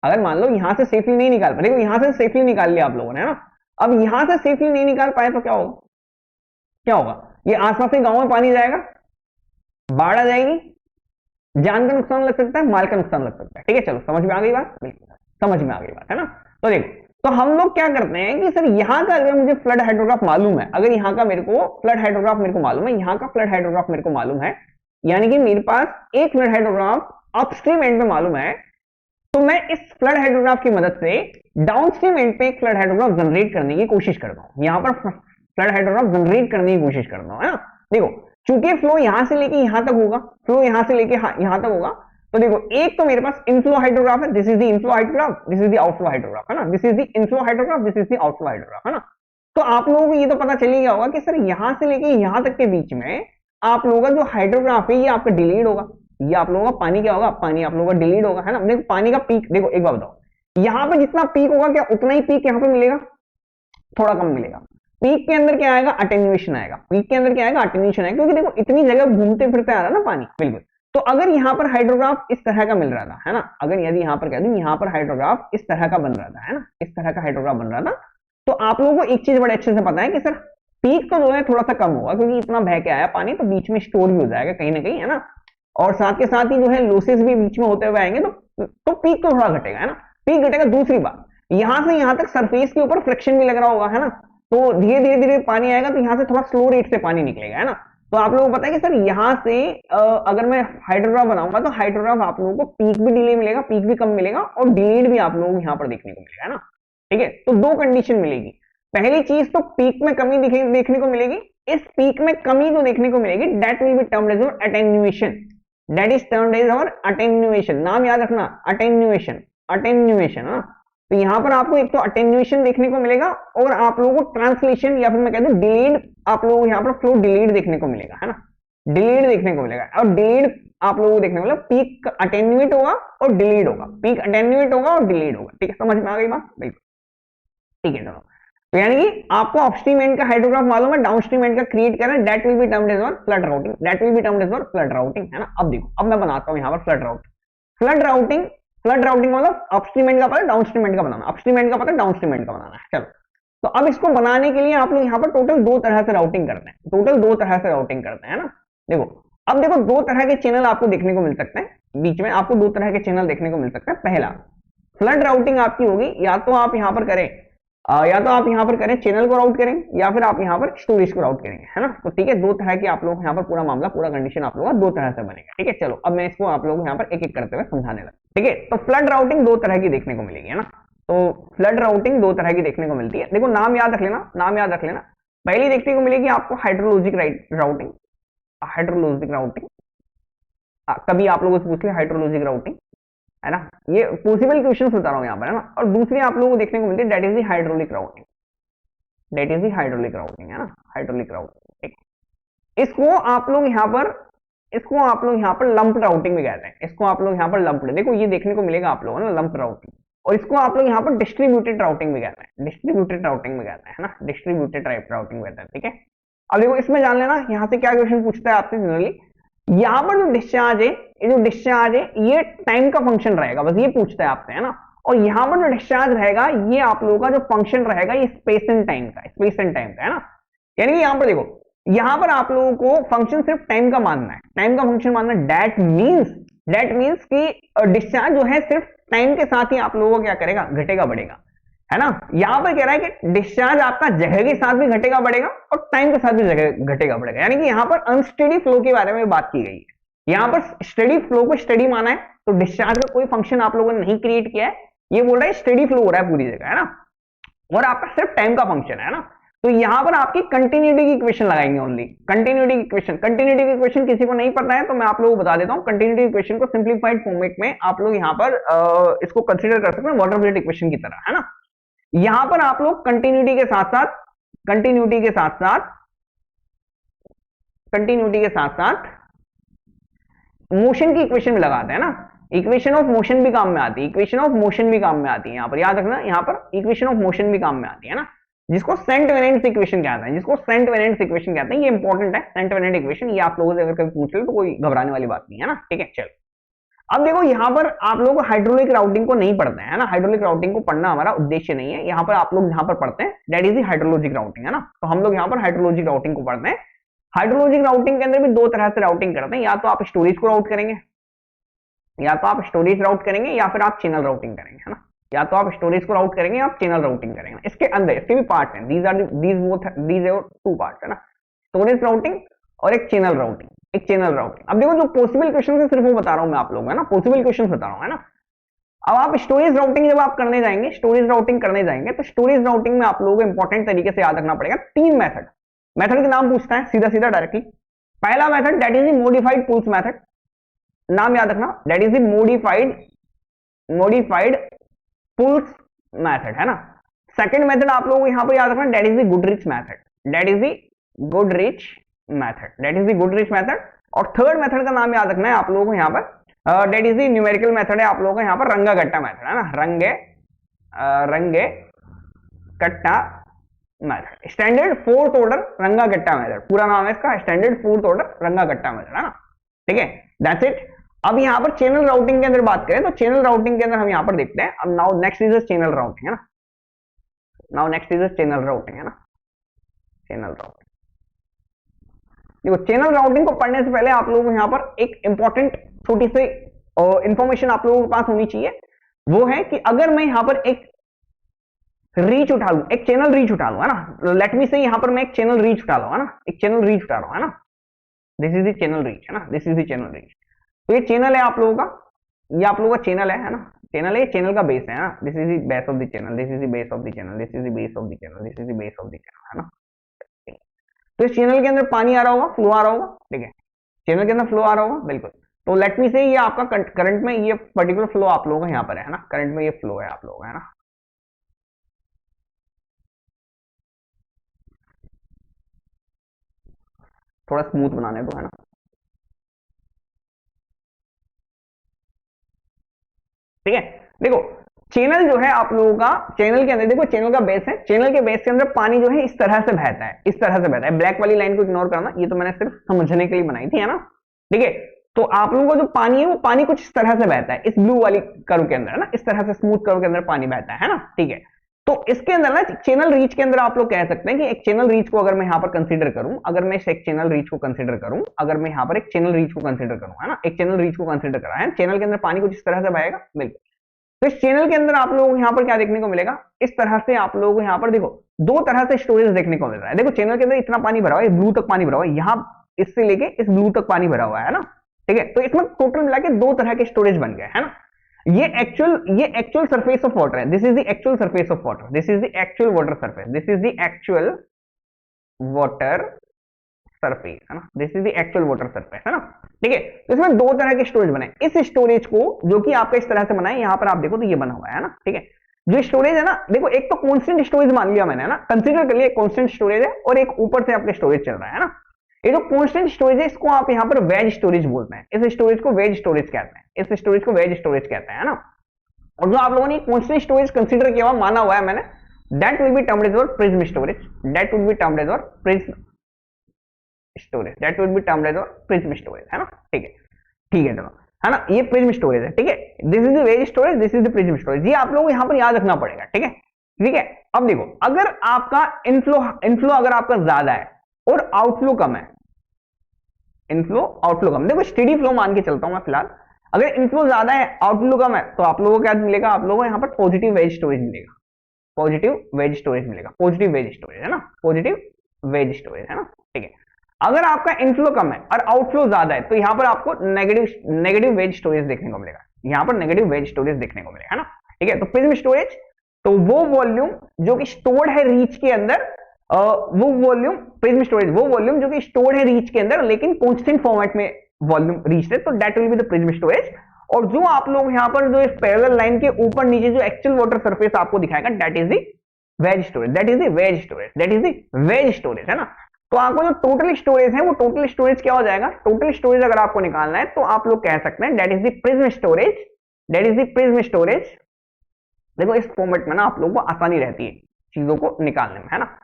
अगर मान लो यहां से सेफली नहीं निकाल पाए, देखो यहां से सेफली निकाल लिया आप लोगों ने, है ना। अब यहां से सेफली नहीं निकाल पाए तो क्या होगा, क्या होगा, ये आसपास के गांव में पानी जाएगा, बाढ़ आ जाएगी, जान का नुकसान लग सकता है, माल का नुकसान लग सकता है, ठीक है। चलो समझ में आ गई बात, बिल्कुल समझ में आ गई बात, है ना। तो देखो तो हम लोग क्या करते हैं कि सर यहाँ का अगर मुझे फ्लड हाइड्रोग्राफ मालूम है, अगर यहाँ का मेरे को फ्लड हाइड्रोग्राफ मेरे को मालूम है, यहाँ का फ्लड हाइड्रोग्राफ मेरे को मालूम है, यानी कि मेरे पास एक फ्लड हाइड्रोग्राफ अपस्ट्रीम एंड पे मालूम है, तो मैं इस फ्लड हाइड्रोग्राफ की मदद से डाउनस्ट्रीम एंड पे एक फ्लड हाइड्रोग्राफ जनरेट करने की कोशिश करता हूँ, यहाँ पर फ्लड हाइड्रोग्राफ जनरेट करने की कोशिश करता हूँ, है ना। देखो चूंकि फ्लो यहां से लेके यहां तक होगा, फ्लो यहां से लेके यहां तक होगा, तो देखो एक तो मेरे पास इनफ्लो हाइड्रोग्राफ है, this is the inflow hydrograph, this is the outflow hydrograph, है ना, this is the inflow hydrograph, this is the outflow hydrograph, है ना। तो आप लोगों को ये तो पता चल ही गया होगा कि सर यहां से लेके यहां तक के बीच में आप लोगों का जो हाइड्रोग्राफ है ये आपका डिलीड होगा, ये आप लोगों का पानी क्या होगा, पानी आप लोगों का डिलीड होगा, है ना। देखो पानी का पीक, देखो एक बात बताओ, यहाँ पे जितना पीक होगा क्या उतना ही पीक यहाँ पे मिलेगा, थोड़ा कम मिलेगा। पीक के अंदर क्या आएगा, अटेन्यूएशन आएगा, पीक के अंदर क्या आएगा, अटेन्यूएशन आएगा, क्योंकि देखो इतनी जगह घूमते फिरते आ रहा है ना पानी, बिल्कुल। तो अगर यहाँ पर हाइड्रोग्राफ इस तरह का मिल रहा था, है ना, अगर यदि यहाँ पर कह दूं यहाँ पर हाइड्रोग्राफ इस तरह का बन रहा था, है ना, इस तरह का हाइड्रोग्राफ बन रहा था, तो आप लोगों को एक चीज बड़े अच्छे से पता है कि सर पीक तो जो है थोड़ा सा कम होगा, क्योंकि इतना बह के आया पानी, तो बीच में स्टोर भी हो जाएगा कहीं ना कहीं, है ना, और साथ के साथ ही जो है लॉसेस भी बीच में होते हुए आएंगे, तो पीक तो थोड़ा घटेगा, है ना, पीक घटेगा। दूसरी बात, यहां से यहां तक सरफेस के ऊपर फ्रिक्शन भी लग रहा होगा, है ना, तो धीरे धीरे धीरे पानी आएगा, तो यहाँ से थोड़ा स्लो रेट से पानी निकलेगा, है ना। तो आप लोगों को पता है कि सर यहाँ से अगर मैं हाइड्रोग्राफ बनाऊंगा तो हाइड्रोग्राफ आप लोगों को पीक भी डिले मिलेगा, पीक भी कम मिलेगा, और डिलेड भी आप लोगों को यहाँ पर देखने को मिलेगा, है ना, ठीक है। तो दो कंडीशन मिलेगी, पहली चीज तो पीक में कमी देखने को मिलेगी, इस पीक में कमी जो देखने को मिलेगी that will be termed as attenuation, that is termed as our attenuation, नाम याद रखना, अटेन्यूएशन, अटेन्यूएशन, हाँ। तो यहां पर आपको एक तो अटेन्यूएशन देखने को मिलेगा, और आप लोगों को ट्रांसलेशन या फिर मैं कहता हूं डिलेड, आप लोगों को यहाँ पर फ्लो डिलेड देखने को मिलेगा, है ना, डिलेड देखने को मिलेगा। और डिलेड आप लोगों को देखने को मिलेगा, पीक अटेन्यूएट होगा और डिलेड होगा, पीक अटेन्यूएट होगा और डिलेड होगा, ठीक है, समझ में आ गई बात, बिल्कुल, ठीक है। चलो तो यानी कि आपको अपस्ट्रीम एंड का हाइड्रोग्राफ मालूम है, डाउनस्ट्रीम एंड का क्रिएट करना है, that will be termed as flood routing, that will be termed as flood routing, है ना। अब देखो अब मैं बनाता हूं यहाँ पर flood routing, flood routing, flood routing मतलब अपस्ट्रीम एंड का पता है, डाउनस्ट्रीम एंड का बनाना, अपस्ट्रीम एंड का पता है, डाउनस्ट्रीम एंड का बनाना है। चलो तो अब इसको बनाने के लिए आप लोग यहाँ पर टोटल दो तरह से राउटिंग करते हैं, टोटल दो तरह से राउटिंग करते हैं, है ना। देखो अब देखो दो तरह के चैनल आपको देखने को मिल सकते हैं, बीच में आपको दो तरह के चैनल देखने को मिल सकते हैं। पहला फ्लड राउटिंग आपकी होगी, या तो आप यहाँ पर करें या तो आप यहाँ पर करें चैनल को राउट करें या फिर आप यहाँ पर स्टोरेज को राउट करेंगे, है ना। तो ठीक है, दो तरह की आप लोग यहाँ पर पूरा मामला, पूरा कंडीशन आप लोगों का दो तरह से बनेगा। ठीक है, चलो अब मैं इसको आप लोगों को यहाँ पर एक एक करते हुए समझाने लगा। ठीक है, तो फ्लड राउटिंग दो तरह की देखने को मिलेगी, है ना। तो फ्लड राउटिंग दो तरह की देखने को मिलती है। देखो नाम याद रख लेना, नाम याद रख लेना। पहली देखने को मिलेगी आपको हाइड्रोलॉजिक राउटिंग, हाइड्रोलॉजिक राउटिंग, कभी आप लोगों से पूछ लिया हाइड्रोलॉजिक राउटिंग, है ना। ये पॉसिबल क्वेश्चन बता रहा हूँ यहाँ पर, है ना। और दूसरी आप लोगों को देखने को मिलती है that is the hydraulic routing, that is the hydraulic routing, है ना, हाइड्रोलिक राउटिंग। इसको आप लोग यहाँ पर, इसको आप लोग यहाँ पर लंप राउटिंग भी कहते हैं। इसको आप लोग यहाँ पर लंप, देखो ये देखने को मिलेगा आप लोगों को ना, लंप राउटिंग। और इसको आप लोग यहाँ पर डिस्ट्रीब्यूटेड राउटिंग भी कहते हैं, डिस्ट्रीब्यूटेड राउटिंग भी कहते हैं, है ना, डिस्ट्रीब्यूटेड टाइप राउटिंग कहते हैं। ठीक है, अब देखो इसमें जान लेना यहाँ से क्या क्वेश्चन पूछता है आपसे जनरली। यहाँ पर जो डिस्चार्ज है, ये जो डिस्चार्ज है ये टाइम का फंक्शन रहेगा, बस ये पूछता है आपसे, है ना। और यहाँ पर जो डिस्चार्ज रहेगा ये आप लोगों का जो फंक्शन रहेगा ये स्पेस एंड टाइम का, स्पेस एंड टाइम का, है ना। यानी कि यहाँ पर देखो, यहाँ पर आप लोगों को फंक्शन सिर्फ टाइम का मानना है, टाइम का फंक्शन मानना है। दैट मीन्स कि डिस्चार्ज जो है सिर्फ टाइम के साथ ही आप लोगों को क्या करेगा, घटेगा बढ़ेगा, है ना। यहां पर कह रहा है कि डिस्चार्ज आपका जगह के साथ भी घटेगा बढ़ेगा और टाइम के साथ भी जगह घटेगा बढ़ेगा। यानी कि यहां पर अनस्टेडी फ्लो के बारे में बात की गई है। यहां पर स्टेडी फ्लो को स्टेडी माना है, तो डिस्चार्ज का कोई फंक्शन आप लोगों ने नहीं क्रिएट किया है। ये बोल रहा है स्टेडी फ्लो हो रहा है पूरी जगह, है ना, और आपका सिर्फ टाइम का फंक्शन है ना। तो यहां पर आपकी कंटिन्यूटी की इक्वेशन लगाएंगे ओनली, कंटिन्यूटी की इक्वेशन। कंटिन्यूटी की इक्वेशन किसी को नहीं पता है तो मैं आप लोगों को बता देता हूं। कंटिन्यूटी इक्वेशन को सिंप्लीफाइड फॉर्मेट में आप लोग यहां पर इसको कंसीडर कर सकते हैं वाटर ब्लेड इक्वेशन की तरह, है ना। यहां पर आप लोग कंटिन्यूटी के साथ साथ, कंटिन्यूटी के साथ साथ, कंटिन्यूटी के साथ साथ मोशन की इक्वेशन भी लगाते हैं ना। इक्वेशन ऑफ मोशन भी काम में आती है, इक्वेशन ऑफ मोशन भी काम में आती है। यहां पर याद रखना, यहां पर इक्वेशन ऑफ मोशन भी काम में आती है ना, जिसको सेंट वेरिएंट इक्वेशन कहते हैं, जिसको सेंट वेरिएंट इक्वेशन कहते हैं। ये इंपॉर्टेंट है सेंट वेरिएंट इक्वेशन, ये आप लोगों से अगर कभी पूछ ले तो कोई घबराने वाली बात नहीं है ना। ठीक है, चलो अब देखो यहाँ पर आप लोग हाइड्रोलिक राउटिंग को नहीं पढ़ते हैं ना, हाइड्रोलिक राउटिंग को पढ़ना हमारा उद्देश्य नहीं है। यहाँ पर आप लोग यहाँ पर पढ़ते हैं that is the hydrologic routing, है ना। तो हम लोग यहाँ पर हाइड्रोलॉजिक राउटिंग को पढ़ते हैं। हाइड्रोलॉजिक राउटिंग के अंदर भी दो तरह से राउटिंग करते हैं, या तो आप स्टोरेज को राउट करेंगे, या तो आप स्टोरेज राउट करेंगे, या फिर आप चैनल राउटिंग करेंगे, है ना। या तो आप स्टोरेज को राउट करेंगे, आप चैनल राउटिंग करेंगे। इसके अंदर इसके भी पार्ट हैं, दीज आर टू पार्ट, है ना, स्टोरेज राउटिंग और एक चैनल राउटिंग, एक चैनल राउटिंग। अब देखो जो पॉसिबल क्वेश्चन है सिर्फ वो बता रहा हूं मैं आप लोगों को, है ना, पॉसिबल क्वेश्चन बता रहा हूं, है ना। अब आप स्टोरेज राउटिंग जब आप करने जाएंगे, स्टोरेज राउटिंग करने जाएंगे, तो स्टोरेज राउटिंग में आप लोगों को इंपॉर्टेंट तरीके से याद रखना पड़ेगा तीन मेथड। मेथड के नाम पूछता है सीधा सीधा डायरेक्टली। पहला method that is the modified Puls method, नाम याद रखना, that is the modified Puls method, है ना। सेकंड मेथड आप लोगों को यहां पर याद रखना, that is the Goodrich method, that is the Goodrich method, that is the Goodrich method. और थर्ड मेथड का नाम याद रखना है आप लोगों को यहाँ पर, that is the numerical method है आप लोगों को यहाँ पर, रंगा गट्टा मेथड, है ना, रंगे कट्टा मेथड, स्टैंडर्ड फोर्थ ऑर्डर रंगा गट्टा मेथड, पूरा नाम है इसका, स्टैंडर्ड फोर्थ ऑर्डर रंगा गट्टा मेथड, है ना। ठीक है, दैट्स इट। अब यहाँ पर चैनल राउटिंग के अंदर बात करें तो चैनल राउटिंग के अंदर हम यहाँ पर देखते हैं। अब now next is channel routing, है ना, now next is channel routing, है ना, चैनल राउटिंग। देखो चैनल राउटिंग को पढ़ने से पहले आप लोगों को यहाँ पर एक इंपॉर्टेंट छोटी सी इंफॉर्मेशन आप लोगों के पास होनी चाहिए। वो है कि अगर मैं यहाँ पर एक रीच उठा लूं, एक चैनल रीच उठा लूं, है ना, लेट मी से यहाँ पर मैं एक चैनल रीच उठा लूं, है ना, एक चैनल रीच उठा लूं, है ना, this is the channel reach, है ना, this is the channel reach. तो ये चैनल है आप लोगों का, ये आप लोगों का चैनल है ना, चैनल है, चैनल का बेस है ना, this is the base of the channel, this is the base of the channel, this is the base of the channel, this is the base of the channel, है ना। तो इस channel के अंदर पानी आ रहा होगा, फ्लो आ रहा होगा, ठीक है, चैनल के अंदर फ्लो आ रहा होगा, बिल्कुल। तो लेट मी से ये आपका करंट में ये पर्टिकुलर फ्लो आप लोगों का यहाँ पर है ना, करंट में ये फ्लो है आप लोगों का, है ना। थोड़ा स्मूथ बनाने दो, है ना। ठीक है, देखो चैनल जो है आप लोगों का, चैनल के अंदर देखो चैनल का बेस है, चैनल के बेस के अंदर पानी जो है इस तरह से बहता है, इस तरह से बहता है। ब्लैक वाली लाइन को इग्नोर करना, ये तो मैंने सिर्फ समझने के लिए बनाई थी, है ना। ठीक है, तो आप लोगों का जो पानी है वो पानी कुछ इस तरह से बहता है, इस ब्लू वाली कर्व के अंदर, है ना, इस तरह से स्मूथ कर्व के अंदर पानी बहता है ना। ठीक है, तो इसके अंदर ना चैनल रीच के अंदर आप लोग कह सकते हैं कि एक चैनल रीच को अगर मैं यहाँ पर कंसीडर करूं, अगर मैं एक चैनल रीच को कंसीडर करूं, अगर मैं यहाँ पर एक चैनल रीच को कंसीडर करूं, है ना, एक चैनल रीच को कंसीडर करा है, चैनल के अंदर पानी कुछ इस तरह से बहेगा, बिल्कुल। तो इस चैनल के अंदर आप लोगों को यहाँ पर क्या देखने को मिलेगा, इस तरह से आप लोगों को यहाँ पर देखो दो तरह से स्टोरेज देखने को मिल रहा है। देखो चैनल के अंदर इतना पानी भरा हुआ है, ब्लू तक पानी भरा हुआ है, यहाँ इससे लेके इस ब्लू तक पानी भरा हुआ है ना, ठीक है। तो इसमें टोटल मिला के दो तरह के स्टोरेज बन गए है ना। ये एक्चुअल सरफेस ऑफ वाटर है, this is the actual surface of water, this is the actual water surface, this is the actual water surface है ना, this is the actual water surface है ना, ठीक है। तो इसमें दो तरह के स्टोरेज बने, इस स्टोरेज को जो कि आपका इस तरह से बना है, यहां पर आप देखो तो ये बना हुआ है ना, ठीक है। जो स्टोरेज है ना, देखो एक तो कांस्टेंट स्टोरेज मान लिया मैंने है ना, कंसीडर कर लिया कांस्टेंट स्टोरेज है, और एक ऊपर से आपका स्टोरेज चल रहा है ना। ये जो कांस्टेंट स्टोरेज है इसको आप यहाँ पर वेज स्टोरेज बोलते हैं, इस स्टोरेज को वेज स्टोरेज कहते हैं, इस स्टोरेज को वेज स्टोरेज कहते हैं ना। और जो आप लोगों ने कांस्टेंट स्टोरेज कंसीडर किया हुआ माना हुआ है मैंने, that will be termed as your prism storage, that will be termed as your prism storage, that will be termed as your prism storage है ना, ठीक है, ठीक है, चलो है ना, ये प्रिज्म स्टोरेज है, ठीक है। This is the ways storage, this is the prism storage, ये आप लोगों को यहाँ पर याद रखना पड़ेगा, ठीक है, ठीक है। अब देखो अगर आपका इनफ्लो अगर आपका ज्यादा है और आउटफ्लो कम है, इनफ्लो आउटफ्लो कम, देखो स्टेडी फ्लो मान के चलता हूं मैं फिलहाल, अगर इनफ्लो ज्यादा है आउटफ्लो कम है, तो आप लोगों को क्या मिलेगा, आप लोगों को यहाँ पर पॉजिटिव वेज स्टोरेज मिलेगा, पॉजिटिव वेज स्टोरेज मिलेगा, पॉजिटिव वेज स्टोरेज है ना, पॉजिटिव वेज स्टोरेज है ना, ठीक है। अगर आपका इनफ्लो कम है और आउटफ्लो ज्यादा है, तो यहाँ पर आपको नेगेटिव वेज स्टोरेज देखने को मिलेगा, यहाँ पर नेगेटिव वेज स्टोरेज देखने को मिलेगा, है ना, ठीक है। तो प्रिज्म स्टोरेज, तो वो वॉल्यूम जो कि स्टोर्ड है रीच के अंदर, वो वॉल्यूम, प्रिज्म स्टोरेज वो वॉल्यूम जो कि स्टोर्ड है रीच के अंदर लेकिन कांस्टेंट फॉर्मेट में वॉल्यूम रीच है, तो that will be the prism storage. और जो आप लोग यहाँ पर जो इस पैरेलल लाइन के ऊपर नीचे जो एक्चुअल वाटर सरफेस आपको दिखाएगा, that is the ways storage, that is the ways storage, that is the ways storage है ना। तो आपको जो टोटल स्टोरेज है वो टोटल स्टोरेज क्या हो जाएगा, टोटल स्टोरेज अगर आपको निकालना है तो आप लोग कह सकते हैं that is the prism storage, that is the prism storage. देखो इस फॉर्मेट में ना आप लोगों को आसानी रहती है चीजों को निकालने में, है ना।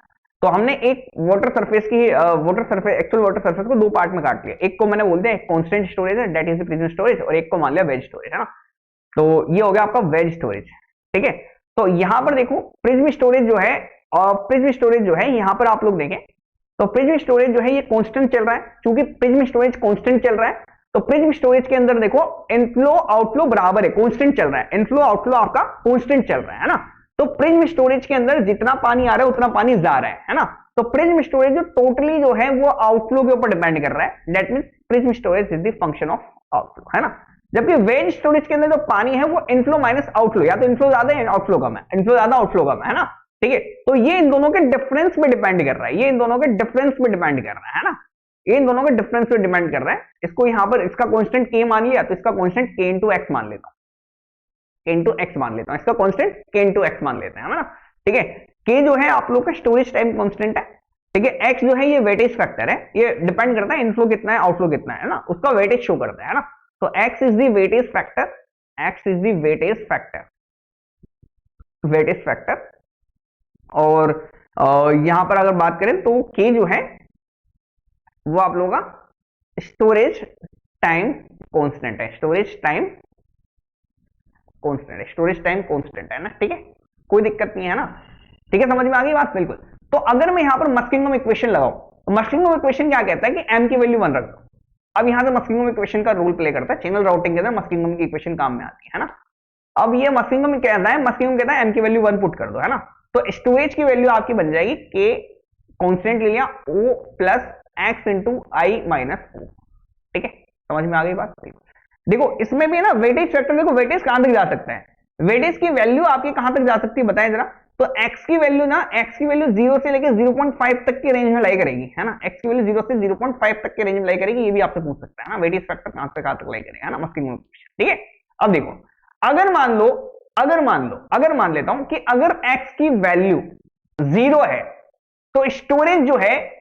तो हमने एक वाटर सरफेस की एक्चुअल वाटर सरफेस को दो पार्ट में काट लिया, एक को मैंने बोल दिया एक कांस्टेंट स्टोरेज है, that is the prism storage, और एक को मान लिया वेज स्टोरेज है ना। तो ये हो गया आपका वेज स्टोरेज, ठीक है। तो यहां पर देखो प्रिज्म स्टोरेज जो है, प्रिज्म स्टोरेज जो है यहां पर आप लोग देखें तो प्रिज्म स्टोरेज जो है ये कांस्टेंट चल रहा है, क्योंकि प्रिज्म स्टोरेज कांस्टेंट चल रहा है, तो प्रिज्म स्टोरेज के अंदर देखो इनफ्लो आउटफ्लो बराबर है, कांस्टेंट चल रहा है, इनफ्लो आउटफ्लो आपका कांस्टेंट चल रहा है ना। तो प्रिज्म स्टोरेज के अंदर जितना पानी आ रहा है उतना पानी जा रहा है ना। तो प्रिज्म स्टोरेज जो टोटली जो है वो आउटफ्लो के ऊपर डिपेंड कर रहा है, that means prism storage is the function of outflow, है ना। जबकि वेज स्टोरेज के अंदर जो पानी है वो इनफ्लो माइनस आउटफ्लो, या तो इनफ्लो ज्यादा है आउटफ्लो कम है, इनफ्लो ज्यादा आउटफ्लो कम है ना, ठीक है। तो ये इन दोनों के डिफरेंस पे डिपेंड कर रहा है, ये इन दोनों के डिफरेंस पे डिपेंड कर रहा है ना, ये इन दोनों के डिफरेंस पे डिपेंड कर रहा है। इसको यहां पर इसका कांस्टेंट k मान लिया तो इसका कांस्टेंट k into x मान लेता हूं, k into x मान लेता हूं, इसका कांस्टेंट k into x मान लेते हैं, है ना, ठीक है। k जो है आप लोग का स्टोरेज टाइम कांस्टेंट है, ठीक है। x जो है ये वेटेज फैक्टर है, ये डिपेंड करता है इनफ्लो कितना है आउटफ्लो कितना है ना, उसका वेटेज शो करता है ना। तो x is the weightage factor, x is the weightage factor, weightage factor. और यहां पर अगर बात करें तो k जो है वो आप लोगों का स्टोरेज टाइम कांस्टेंट है, स्टोरेज टाइम कांस्टेंट है, स्टोरेज टाइम कांस्टेंट है ना, ठीक है, कोई दिक्कत नहीं है ना, ठीक है, समझ में आ गई बात, बिल्कुल। तो अगर मैं यहां पर मस्किंगम इक्वेशन लगाऊं, तो मस्किंगम इक्वेशन क्या कहता है कि m की वैल्यू 1 रख दो। अब यहां से मस्किंगम इक्वेशन का रोल प्ले करता है, चैनल राउटिंग के अंदर मस्किंगम की इक्वेशन काम में आती है ना। अब ये मस्किंगम कहता है, मस्किंगम कहता है m की वैल्यू 1 पुट कर दो, है ना। तो स्टोरेज की वैल्यू आपकी बन जाएगी k कांस्टेंट ले लिया o प्लस x इंटू आई माइनस ओ, ठीक है, समझ में आ गई बात। देखो इसमें भी ना वेटेज फैक्टर, देखो वेटेज कहां तक जा सकता है, वेटेज की वैल्यू आपकी कहां तक जा सकती है बताएं जरा। तो x की वैल्यू ना, x की वैल्यू 0 से लेकर 0.5 तक की रेंज में लाई करेगी, है ना, x की वैल्यू 0 से 0.5 तक की रेंज में लाई करेगी, ये भी आपसे पूछ सकता है ना, वेटेज फैक्टर कहां से कहां तक लाई करेगा, है ना, मस्किंग, ठीक है। अब देखो अगर मान लेता हूं कि अगर x की वैल्यू 0 है तो स्टोरेज जो है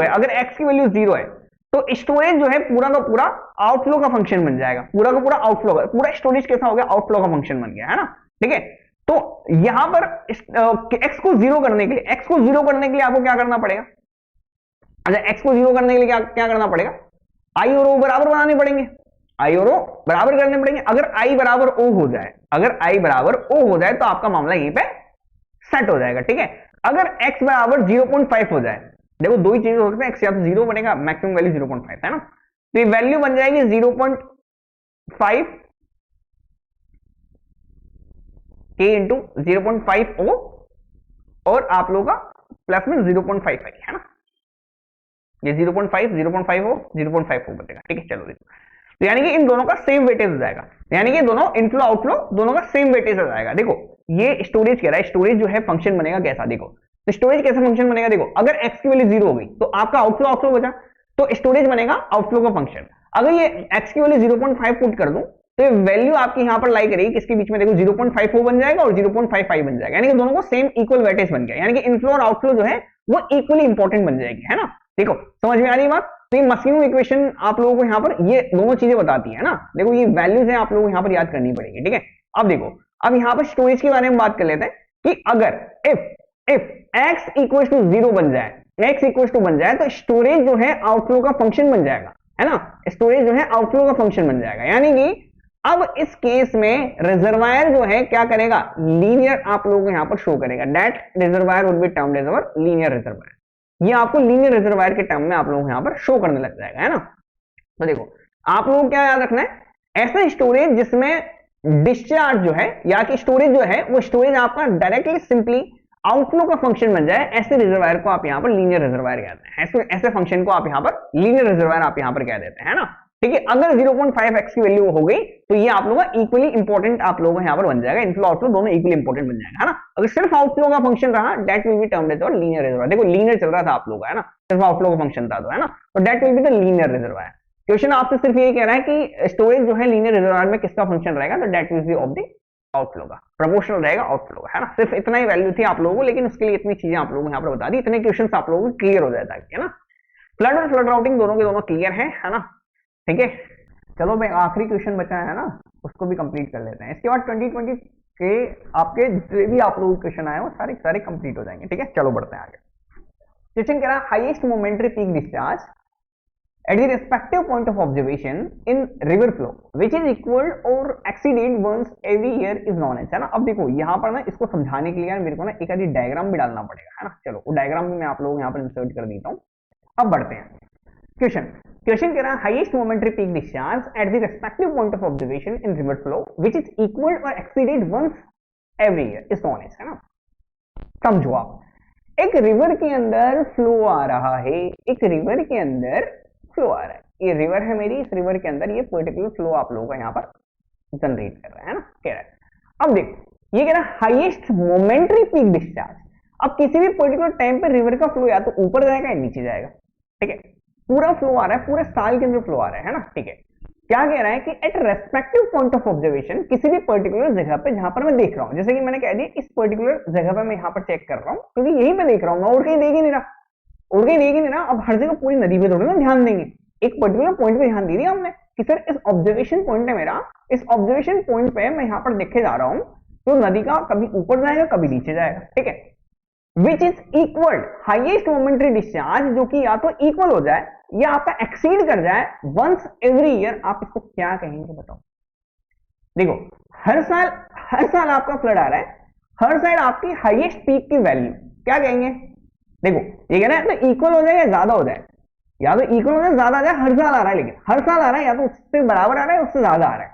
अगर x की वैल्यू 0 है तो स्टोरेज जो है पूरा का पूरा आउटफ्लो का फंक्शन बन जाएगा, पूरा का पूरा आउटफ्लो का पूरा स्टोरेज कैसा हो गया, आउटफ्लो का फंक्शन बन गया, है ना, ठीक है। तो यहां पर x को 0 करने के लिए आपको क्या करना पड़ेगा, अच्छा x को 0 करने के लिए क्या करना पड़ेगा, i और o बराबर बनाने पड़ेंगे, i और o बराबर करने पड़ेंगे। अगर i बराबर o हो जाए तो आपका मामला यहीं पे सेट हो जाएगा, ठीक है। अगर x बराबर 0.5 हो जाए, देखो दो ही चीजें हो सकती है, x या तो 0 बनेगा, मैक्सिमम वैल्यू 0.5 है ना, तो ये वैल्यू बन जाएगी 0.5 k इंटू 0.5 ओ और आप लोगों का प्लस में 0.55 है ना, ये 0.5 हो 0.5 हो बचेगा, ठीक है। चलो देखो, तो यानी कि इन दोनों का सेम वेटेज हो जाएगा, यानी कि दोनों इनफ्लो आउटफ्लो दोनों का सेम वेटेज हो जाएगा। देखो ये स्टोरेज कह रहा है, स्टोरेज जो है फंक्शन बनेगा कैसा, देखो तो स्टोरेज कैसा फंक्शन बनेगा, देखो अगर x की वैल्यू 0 हो गई तो आपका आउटफ्लो आउटफ्लो बचा, तो स्टोरेज बनेगा आउटफ्लो का फंक्शन। अगर ये x की वैल्यू 0.5 पुट कर दूं तो ये वैल्यू आपकी यहां पर लाई करेगी किसके बीच में, देखो 0.54 बन जाएगा और 0.55 बन जाएगा, यानी कि दोनों को सेम इक्वल वेटेज बन गया, यानी कि इनफ्लो और आउटफ्लो जो है वो इक्वली इंपॉर्टेंट बन जाएगी, है ना। देखो समझ में आ रही है बात। तो ये मस्किंग इक्वेशन आप लोगों को यहाँ पर ये दोनों चीजें बताती है ना, देखो ये वैल्यूज है आप लोगों को यहाँ पर याद करनी पड़ेगी, ठीक है। अब देखो, अब यहाँ पर स्टोरेज के बारे में बात कर लेते हैं कि अगर इफ x इक्वल टू 0 बन जाए, x इक्वल टू बन जाए तो स्टोरेज जो है आउटफ्लो का फंक्शन बन जाएगा, है ना, स्टोरेज जो है आउटफ्लो का फंक्शन बन जाएगा, यानी कि अब इस केस में रिजर्वायर जो है क्या करेगा, लीनियर आप लोगों को यहाँ पर शो करेगा, that reservoir would be termed as our linear reservoir, ये आपको लीनियर रिजर्वायर के टर्म में आप लोगों को यहाँ पर शो करने लग जाएगा, है ना। तो देखो आप लोगों को क्या याद रखना है, ऐसा स्टोरेज जिसमें डिस्चार्ज जो है या कि स्टोरेज जो है वो स्टोरेज आपका डायरेक्टली सिंपली आउटफ्लो का फंक्शन बन जाए, ऐसे रिजर्वायर को आप यहाँ पर लीनियर रिजर्वायर कहते हैं, ऐसे फंक्शन को आप यहाँ पर लीनियर रिजर्वायर आप यहाँ पर कह देते हैं, है ना, ठीक है। अगर 0.5x की वैल्यू हो गई तो ये आप लोगों का इक्वली इंपॉर्टेंट आप लोगों का यहाँ पर बन जाएगा, इनफ्लो आउटफ्लो दोनों इक्वली इंपॉर्टेंट बन जाएगा, है ना। अगर सिर्फ आउटफ्लो का फंक्शन रहा that will be termed as linear reservoir, देखो लीनियर चल रहा था आप लोगों का, है ना, सिर्फ आउटफ्लो का फंक्शन था तो, है ना, तो that will be the linear reservoir. Question आपसे सिर्फ ये कह रहा है कि स्टोरेज जो है लीनियर रिजर्वायर में किसका फंक्शन रहेगा, तो that will B of the outflow का, प्रोपोर्शनल रहेगा आउटफ्लो का, है ना। सिर्फ इतना ही वैल्यू थी आप लोगों को, लेकिन उसके लिए इतनी चीजें आप लोगों को यहाँ पर बता दी, इतने क्वेश्चन आप लोगों को क्लियर हो जाता है ना। फ्लड और फ्लड राउटिंग दोनों के दोनों क्लियर है ना, ठीक है। चलो भाई आखिरी क्वेश्चन बचा है ना, उसको भी कंप्लीट कर लेते हैं, इसके बाद 2020 के आपके जितने भी आप लोगों के क्वेश्चन आए वो सारे सारे कंप्लीट हो जाएंगे, ठीक है। चलो बढ़ते हैं आगे। क्वेश्चन कह रहा है highest momentary peak discharge at the respective point of observation in river flow which is equal or exceeded once every year is known as, है ना। अब देखो यहाँ पर ना इसको समझाने के लिए मेरे को ना एक आधी डायग्राम भी डालना पड़ेगा, है ना। चलो वो डायग्राम भी मैं आप लोगों को यहाँ पर इंसर्ट कर देता हूँ। अब बढ़ते हैं क्वेश्चन कह रहा है highest momentary peak discharge at the respective point of observation in river flow which is equal और exceeded once every year is known as, है ना। समझो आप, एक रिवर के अंदर फ्लो आ रहा है, एक रिवर के अंदर फ्लो आ रहा है, ये रिवर है मेरी, इस रिवर के अंदर ये पर्टिकुलर फ्लो आप लोगों का यहाँ पर जनरेट कर रहा है ना, कह रहा है। अब देखो ये कह रहा है हाईएस्ट मोमेंटरी पीक डिस्चार्ज, अब किसी भी पर्टिकुलर टाइम पे रिवर का फ्लो या तो ऊपर जाएगा या नीचे जाएगा, ठीक है। पूरा फ्लो आ रहा है, पूरे साल के अंदर फ्लो आ रहा है ना, ठीक है। क्या कह रहा है कि at respective point of observation, किसी भी पर्टिकुलर जगह पे जहां पर मैं देख रहा हूं, जैसे कि मैंने कह दिया इस पर्टिकुलर जगह पे मैं यहाँ पर चेक कर रहा हूँ क्योंकि यही पे देख रहा हूँ, मैं और कहीं देख ही नहीं रहा, और कहीं देख ही नहीं रहा। अब हर जगह पूरी नदी पे थोड़ी ना ध्यान देंगे, एक पर्टिकुलर पॉइंट पे ध्यान दे दिया हमने कि सर इस ऑब्जर्वेशन पॉइंट है मेरा, इस ऑब्जर्वेशन पॉइंट पे मैं यहाँ पर देखे जा रहा हूँ तो नदी का कभी ऊपर जाएगा कभी नीचे जाएगा, ठीक है। Which is equal, highest momentary discharge जो कि या तो इक्वल हो जाए या आपका एक्सीड कर जाए वंस एवरी ईयर, आप इसको क्या कहेंगे बताओ। देखो हर साल आपका फ्लड आ रहा है, हर साल आपकी हाईएस्ट पीक की वैल्यू क्या कहेंगे। देखो ये कहना है तो इक्वल हो जाए या ज्यादा हो जाए, या तो इक्वल हो जाए ज्यादा आ जाए, हर साल आ रहा है, लेकिन हर साल आ रहा है या तो उससे बराबर आ रहा है उससे ज्यादा आ रहा है,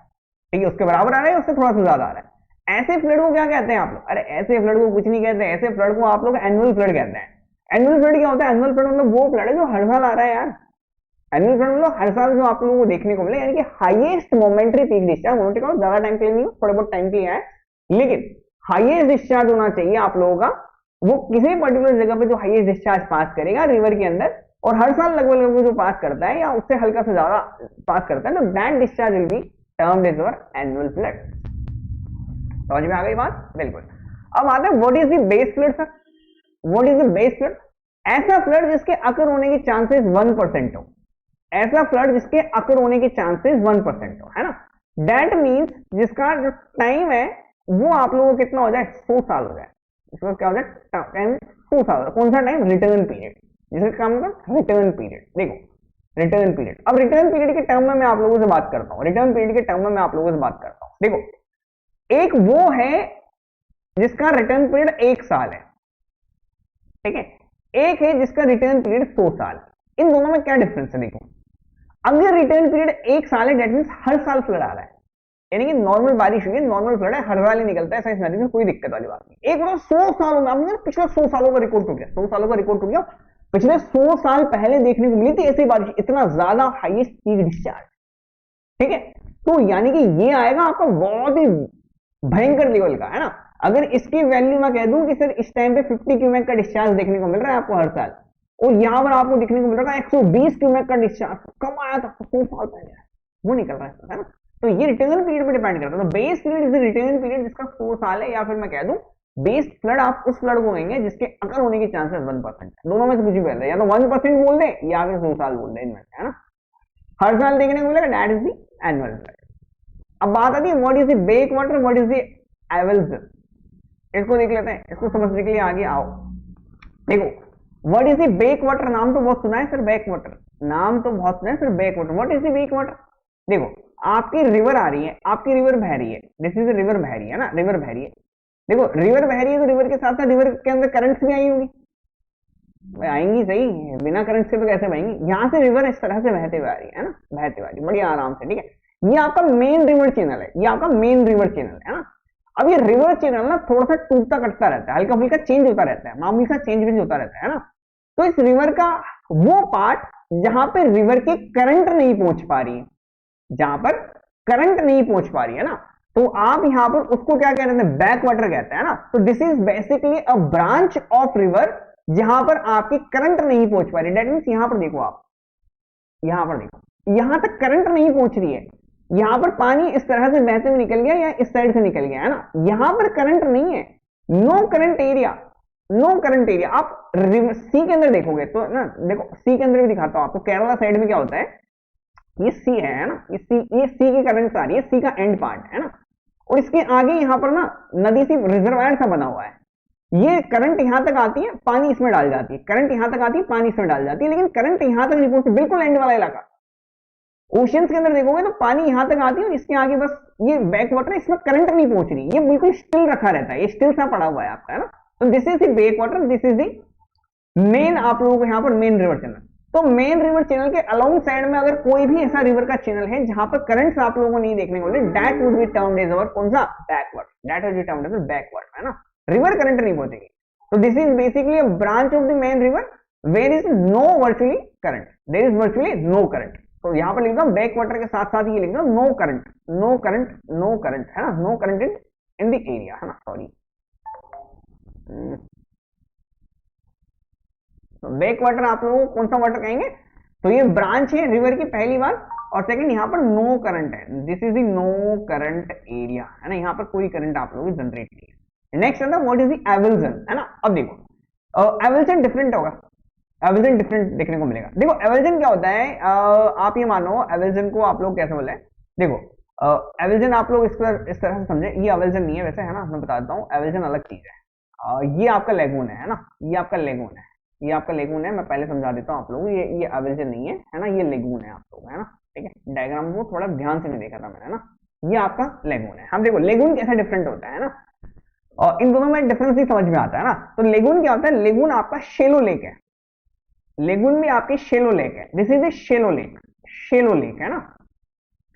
ठीक है, उसके बराबर आ रहा है उससे थोड़ा सा ज्यादा आ रहा है। ऐसे फ्लड को क्या कहते हैं आप लोग, अरे ऐसे फ्लड को कुछ नहीं कहते, ऐसे फ्लड को आप लोग एनुअल फ्लड कहते हैं। एनुअल फ्लड क्या होता है, एनुअल फ्लड मतलब वो फ्लड है जो हर साल आ रहा है यार, एनुअल फ्लड मतलब हर साल जो आप लोगों को देखने को मिले, यानी कि हाईएस्ट मोमेंटरी पीक डिस्चार्ज होने का ज्यादा टाइम के लिए नहीं, थोड़े बहुत टाइम के लिए है, लेकिन हाईएस्ट डिस्चार्ज होना चाहिए आप लोगों का, वो किसी भी पर्टिकुलर जगह पे जो हाईएस्ट डिस्चार्ज पास करेगा रिवर के अंदर और हर साल लगभग जो पास करता है या उससे हल्का से ज्यादा पास करता है, तो that discharge will be termed as our annual flood. समझ में आ गई बात, बिल्कुल। अब आते हैं what is the base flood sir, what is the base flood, ऐसा फ्लड जिसके अकर होने के चांसेस 1% हो, ऐसा फ्लड जिसके अकर होने के चांसेस 1% हो, है ना। दैट मींस जिसका जो टाइम है वो आप लोगों को कितना हो जाए, 100 साल हो जाए, इसका क्या हो जाए टाइम 100 साल। कौन सा टाइम, रिटर्न पीरियड, जिसका काम होगा रिटर्न पीरियड। देखो रिटर्न पीरियड, अब रिटर्न पीरियड के टर्म में मैं आप लोगों से बात करता हूँ, रिटर्न पीरियड के टर्म में मैं आप लोगों से बात करता हूँ। देखो एक वो है जिसका रिटर्न पीरियड 1 साल है, ठीक है, एक है जिसका रिटर्न पीरियड 100 साल, इन दोनों में क्या डिफरेंस है। देखो अगर रिटर्न पीरियड 1 साल है दैट मींस हर साल फ्लड आ रहा है, यानी कि नॉर्मल बारिश हुई है, नॉर्मल फ्लड है, हर साल ही निकलता है, ऐसा इस नदी में कोई दिक्कत वाली बात नहीं। एक बार 100 सालों में, आपने पिछले 100 सालों का रिकॉर्ड टूट गया, 100 सालों का रिकॉर्ड टूट गया। पिछले 100 साल पहले देखने को मिली थी ऐसी बारिश, इतना ज्यादा हाईएस्ट पीक डिस्चार्ज। ठीक है, तो यानी कि ये आएगा आपका बहुत ही भयंकर लेवल का, है ना। अगर इसकी वैल्यू मैं कह दूं कि सर इस टाइम पे 50 क्यूमेक का डिस्चार्ज देखने को मिल रहा है आपको हर साल, और यहां पर आपको देखने को मिल रहा है 120 क्यूमेक का डिस्चार्ज, कब आया था 100 साल पहले, वो निकल रहा है ना। तो ये रिटर्न पीरियड पे डिपेंड करता है। तो base period is the return period जिसका 100 साल है, या फिर मैं कह दूं बेस फ्लड आप उस फ्लड को कहेंगे जिसके अगर होने के चांसेस 1% है। दोनों में से कुछ भी पहले, या तो 1% बोल दे या फिर 100 साल बोल दे, इनमें है ना, हर साल देखने को मिलेगा, that is the annual flood. अब बात आती है what is the back water, what is the avulsion. इसको देख लेते हैं, इसको समझने के लिए आगे आओ। देखो what is the back water, नाम तो बहुत सुना है सर, बैक वाटर नाम तो बहुत सुना है sir, back water. What is the back water? देखो आपकी रिवर आ रही है, आपकी रिवर बह रही है, दिस इज रिवर बह रही है ना, रिवर बह रही है। देखो रिवर बह रही है तो रिवर के साथ साथ रिवर के अंदर करंट्स भी आई होंगी, आएंगी सही, बिना करंट से तो कैसे बहेंगी। यहां से रिवर इस तरह से बहते हुए आ रही है ना, बहते हुए आ रही है बढ़िया आराम से। ठीक है, ये आपका मेन रिवर चैनल है, ये आपका मेन रिवर चैनल है ना। अब ये रिवर चैनल ना थोड़ा सा टूटता कटता रहता है, हल्का फुल्का चेंज होता रहता है, मामूली सा चेंज होता रहता है ना। तो इस रिवर का वो पार्ट जहां पे रिवर की करंट नहीं पहुंच पा रही है, जहां पर करंट नहीं पहुंच पा रही है ना, तो आप यहां पर उसको क्या कहते हैं, बैक वाटर कहते हैं ना। तो this is basically a branch of river जहां पर आपकी करंट नहीं पहुंच पा रही। दैट मीन्स यहां पर देखो, आप यहां पर देखो, यहां तक करंट नहीं पहुंच रही है, यहां पर पानी इस तरह से बहते हुए निकल गया या इस साइड से निकल गया है ना, यहां पर करंट नहीं है, no current area, no current area. आप सी के अंदर देखोगे तो ना, देखो सी के अंदर भी दिखाता हूं आपको, केरला साइड में क्या होता है, ये सी है ना, ये सी की करंट आ रही है, सी का एंड पार्ट है ना, और इसके आगे यहां पर ना नदी सी रिजर्वायर सा बना हुआ है, ये करंट यहां तक आती है, पानी इसमें डाल जाती है, करंट यहां तक आती है, पानी इसमें डाल जाती है, लेकिन करंट यहां तक नहीं पहुंचती, बिल्कुल एंड वाला इलाका। ओशियंस के अंदर देखोगे तो पानी यहां तक आती है और इसके आगे बस ये बैक वाटर है, इसमें करंट नहीं पहुंच रही, ये बिल्कुल स्टिल रखा रहता है, ये स्टिल सा पड़ा हुआ है आपका, है ना। तो this is the back water, this is the main, आप लोगों को यहाँ पर मेन रिवर चैनल। तो मेन रिवर चैनल के अलोंग साइड में अगर कोई भी ऐसा रिवर का चैनल है जहां पर करंट्स आप लोगों को नहीं देखने को मिले, that would be termed as our कौन सा, backward, that would be termed as backward, है ना, रिवर करंट नहीं पहुंचेगी। तो this is basically a branch of the main river where is no virtually current, there is virtually no current. तो यहां पर लिख दो बैक वाटर के साथ साथ ये लिख दो no current, no current, no current, है ना, no current in the area, है ना, सॉरी। तो बैक वाटर आप लोगों को कौन सा वाटर कहेंगे, तो ये ब्रांच है रिवर की, पहली बात, और सेकंड यहाँ पर नो करंट है, this is the no current area, है ना, यहाँ पर कोई करंट आप लोगों की जनरेट नहीं है। नेक्स्ट है व्हाट इज द एवल्जन, है ना। अब देखो एवल्जन डिफरेंट होगा, एवल्जन डिफरेंट देखने को मिलेगा। देखो एवल्जन क्या होता है, आप ये मानो एवल्जन को आप लोग कैसे बोले, देखो एवल्जन आप लोग इस तरह से समझे, ये एवल्जन नहीं है वैसे, है ना, मैं बता देता हूँ, एवल्जन अलग चीज है। ये आपका लेगून है ना, ये आपका लेगून है, ये आपका लेगून है, मैं पहले समझा देता हूँ आप लोगों को, ये एवल्जन नहीं है ना, ये लेगून है आप लोग, है ना। ठीक है, डायग्राम को थोड़ा ध्यान से नहीं देखा था मैंने ना, ये आपका लेगून है। हम देखो लेगून कैसा डिफरेंट होता है ना, और इन दोनों में डिफरेंस ही समझ में आता है ना। तो लेगून क्या होता है, लेगून आपका शेलो लेक है, लेगून भी आपकी शेलो लेक है, this is a shallow lake, shallow lake है ना,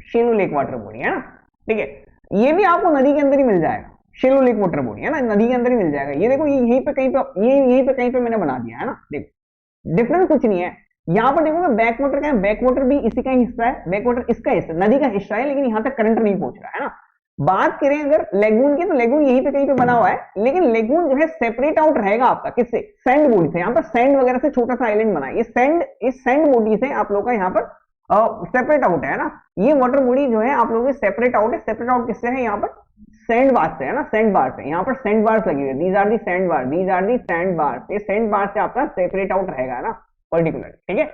शेलो लेक वाटर बॉडी है ना। ठीक है, ये भी आपको नदी के अंदर ही मिल जाएगा, शेलो लेक वाटर बॉडी है ना, नदी के अंदर ही मिल जाएगा। ये देखो, ये यहीं पे कहीं पे, ये यहीं पे कहीं पे मैंने बना दिया है ना, देखो डिफरेंस कुछ नहीं है। यहां पर देखो बैक वाटर का है, बैक वाटर भी इसी का हिस्सा है, बैक वाटर इसका हिस्सा, नदी का हिस्सा है, लेकिन यहां तक करंट नहीं पहुंच रहा है ना। बात करें अगर लेगून की, तो लेगून यहीं पे कहीं पे बना हुआ है, लेकिन लेगून जो है सेपरेट आउट रहेगा आपका किससे, सैंड बॉडी से। यहाँ पर सैंड वगैरह से छोटा सा आइलैंड बना है, ये सैंड, इस सैंड बॉडी से आप लोग का यहाँ पर सेपरेट आउट है ना। ये वाटर बॉडी जो है आप लोगों की सेपरेट आउट है, सेपरेट आउट किससे है, यहाँ पर सैंड बार से है ना, सैंड बार से, यहाँ पर सैंड बार्स लगी हुई, these are the sand bar, these are the sand bar, ये सैंड बार से आपका सेपरेट आउट रहेगा ना पर्टिकुलर। ठीक है,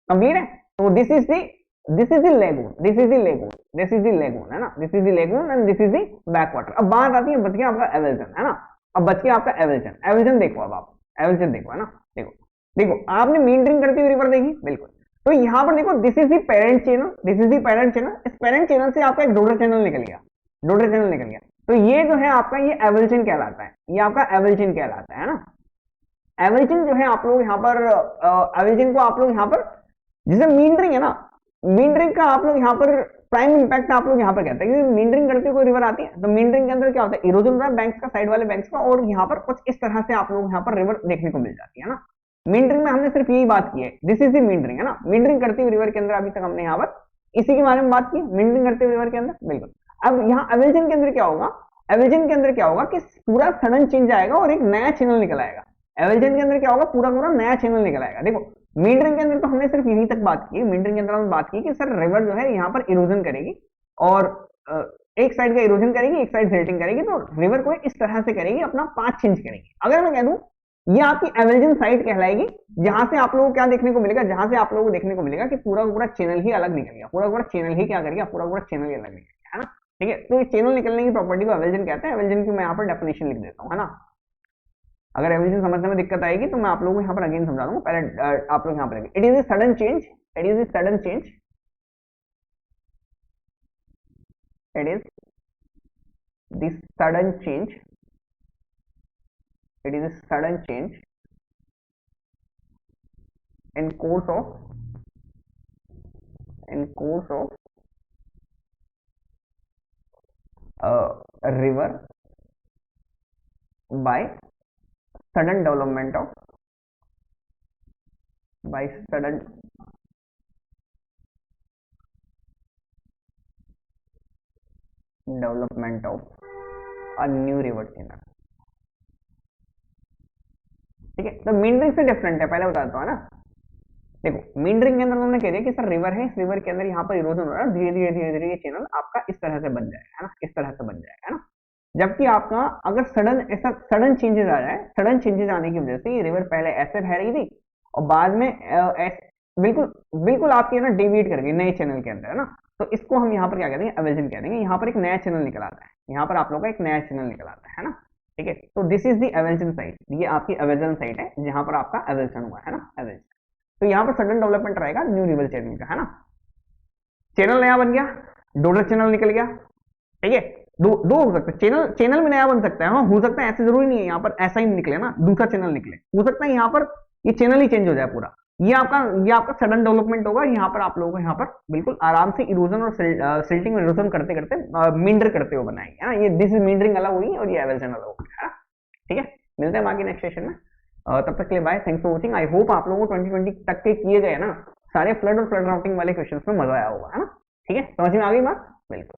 क्लियर है। तो this is the, this is the lagoon, this is the lagoon, this is the lagoon, है ना, this is the lagoon and this is the back water. अब बात आती है बच गया आपका एवल्जन, है ना। अब बच गया आपका एवल्जन, एवल्जन देखो, अब आप एवल्जन देखो, है ना, देखो देखो आपने मींडरिंग करती हुई रिवर देखी, बिल्कुल। तो यहां पर देखो this is the parent channel, this is the parent channel, इस पेरेंट चैनल से आपका एक डॉटर चैनल निकल गया, डॉटर चैनल निकल गया। तो ये जो है आपका ये एवल्जन कहलाता है, ये आपका एवल्जन कहलाता है ना। एवल्जन जो है आप लोग यहाँ पर एवल्जन को आप लोग यहाँ पर, जैसे मींडरिंग है ना, मींडरिंग का आप लोग यहाँ पर प्राइम इंपैक्ट आप लोग यहाँ पर कहते हैं, क्योंकि मींडरिंग करते कोई रिवर आती है तो मींडरिंग के अंदर क्या होता है, इरोजन होता है बैंक्स का, साइड वाले बैंक्स का, और यहाँ पर कुछ इस तरह से आप लोग यहाँ पर रिवर देखने को मिल जाती है ना। मींडरिंग में हमने सिर्फ यही बात की है, दिस इज द मींडरिंग है ना, मींडरिंग करती हुई रिवर के अंदर अभी तक हमने यहाँ पर इसी के बारे में बात की, मींडरिंग करते हुए रिवर के अंदर, बिल्कुल। अब यहाँ एवल्जन के अंदर क्या होगा, एवल्जन के अंदर क्या होगा कि पूरा सडन चेंज आएगा और एक नया चैनल निकल आएगा। एवल्जन के अंदर क्या होगा, पूरा पूरा नया चैनल निकल आएगा। देखो मींडरिंग के अंदर तो हमने सिर्फ यहीं तक बात की, मींडरिंग के अंदर हमने बात की कि सर रिवर जो है यहाँ पर इरोजन करेगी और एक साइड का इरोजन करेगी, एक साइड सिल्टिंग करेगी, तो रिवर को इस तरह से करेगी, अपना पाथ चेंज करेगी। अगर मैं कह दूं ये आपकी एवल्जन साइड कहलाएगी, जहां से आप लोगों को क्या देखने को मिलेगा, जहां से आप लोगों को देखने को मिलेगा कि पूरा पूरा चैनल ही अलग निकलेगा, पूरा पूरा चैनल ही क्या करेगा, पूरा पूरा चैनल ही अलग निकलेगा, है ना। ठीक है, तो इस चैनल निकलने की प्रॉपर्टी को एवल्जन कहते हैं। एवल्जन की मैं यहाँ पर डेफिनेशन लिख देता हूँ, है ना। अगर एवल्जन समझने में दिक्कत आएगी तो मैं आप लोगों को यहाँ पर अगेन समझा दूंगा, पहले आप लोग यहाँ पर it is a sudden change, it is a sudden change, it is the sudden change, it is a sudden change in course of a river by sudden development of a new river channel। ठीक है, तो मींडरिंग से different है, पहले बताता हूँ ना। देखो मींडरिंग के अंदर उन्होंने कह दिया कि सर रिवर है, इस रिवर के अंदर यहाँ पर इरोजन हो रहा है, धीरे धीरे धीरे धीरे ये चैनल आपका इस तरह से बन जाएगा, है ना, इस तरह से बन जाएगा, है ना। जबकि आपका अगर सडन ऐसा सडन चेंजेस आ जाए, सडन चेंजेस आने की वजह से ये रिवर पहले ऐसे बह रही थी और बाद में बिल्कुल बिल्कुल आपकी ना डेविएट कर गई नए चैनल के अंदर, है ना। तो इसको हम यहाँ पर क्या कहते हैं, एवल्जन कह देंगे। यहाँ पर एक नया चैनल निकल आता है, यहाँ पर आप लोग का एक नया चैनल निकल आता है ना। ठीक है, तो this is the avulsion side, ये आपकी एवल्जन साइड है जहां पर आपका एवल्जन हुआ है ना, एवल्जन। तो यहाँ पर सडन डेवलपमेंट रहेगा न्यू रिवर चैनल का, है ना। चैनल नया बन गया, डोडल चैनल निकल गया। ठीक है, दो हो सकता है, चैनल चैनल में नया बन सकता है, हाँ हो सकता है, ऐसे जरूरी नहीं है यहाँ पर ऐसा ही निकले ना, दूसरा चैनल निकले, हो सकता है यहाँ पर ये चैनल ही चेंज हो जाए पूरा। ये आपका सडन डेवलपमेंट होगा, यहाँ पर आप लोगों को यहाँ पर बिल्कुल आराम से इरोजन और सिल्टिंग और इरोजन करते करते मींडर करते हुए बनाएंगे, है ना। ये दिस इज मींडरिंग अलग हुई और ये एवल्जन अलग होगी, है ना। ठीक है, मिलते हैं बाकी नेक्स्ट सेशन में, तब तक के लिए bye, thanks for watching. I hope आप लोगों को 2020 तक के किए गए ना सारे फ्लड और फ्लड राउटिंग वाले क्वेश्चंस में मजा आया होगा, है ना। ठीक है, समझ में आ गई बात, बिल्कुल।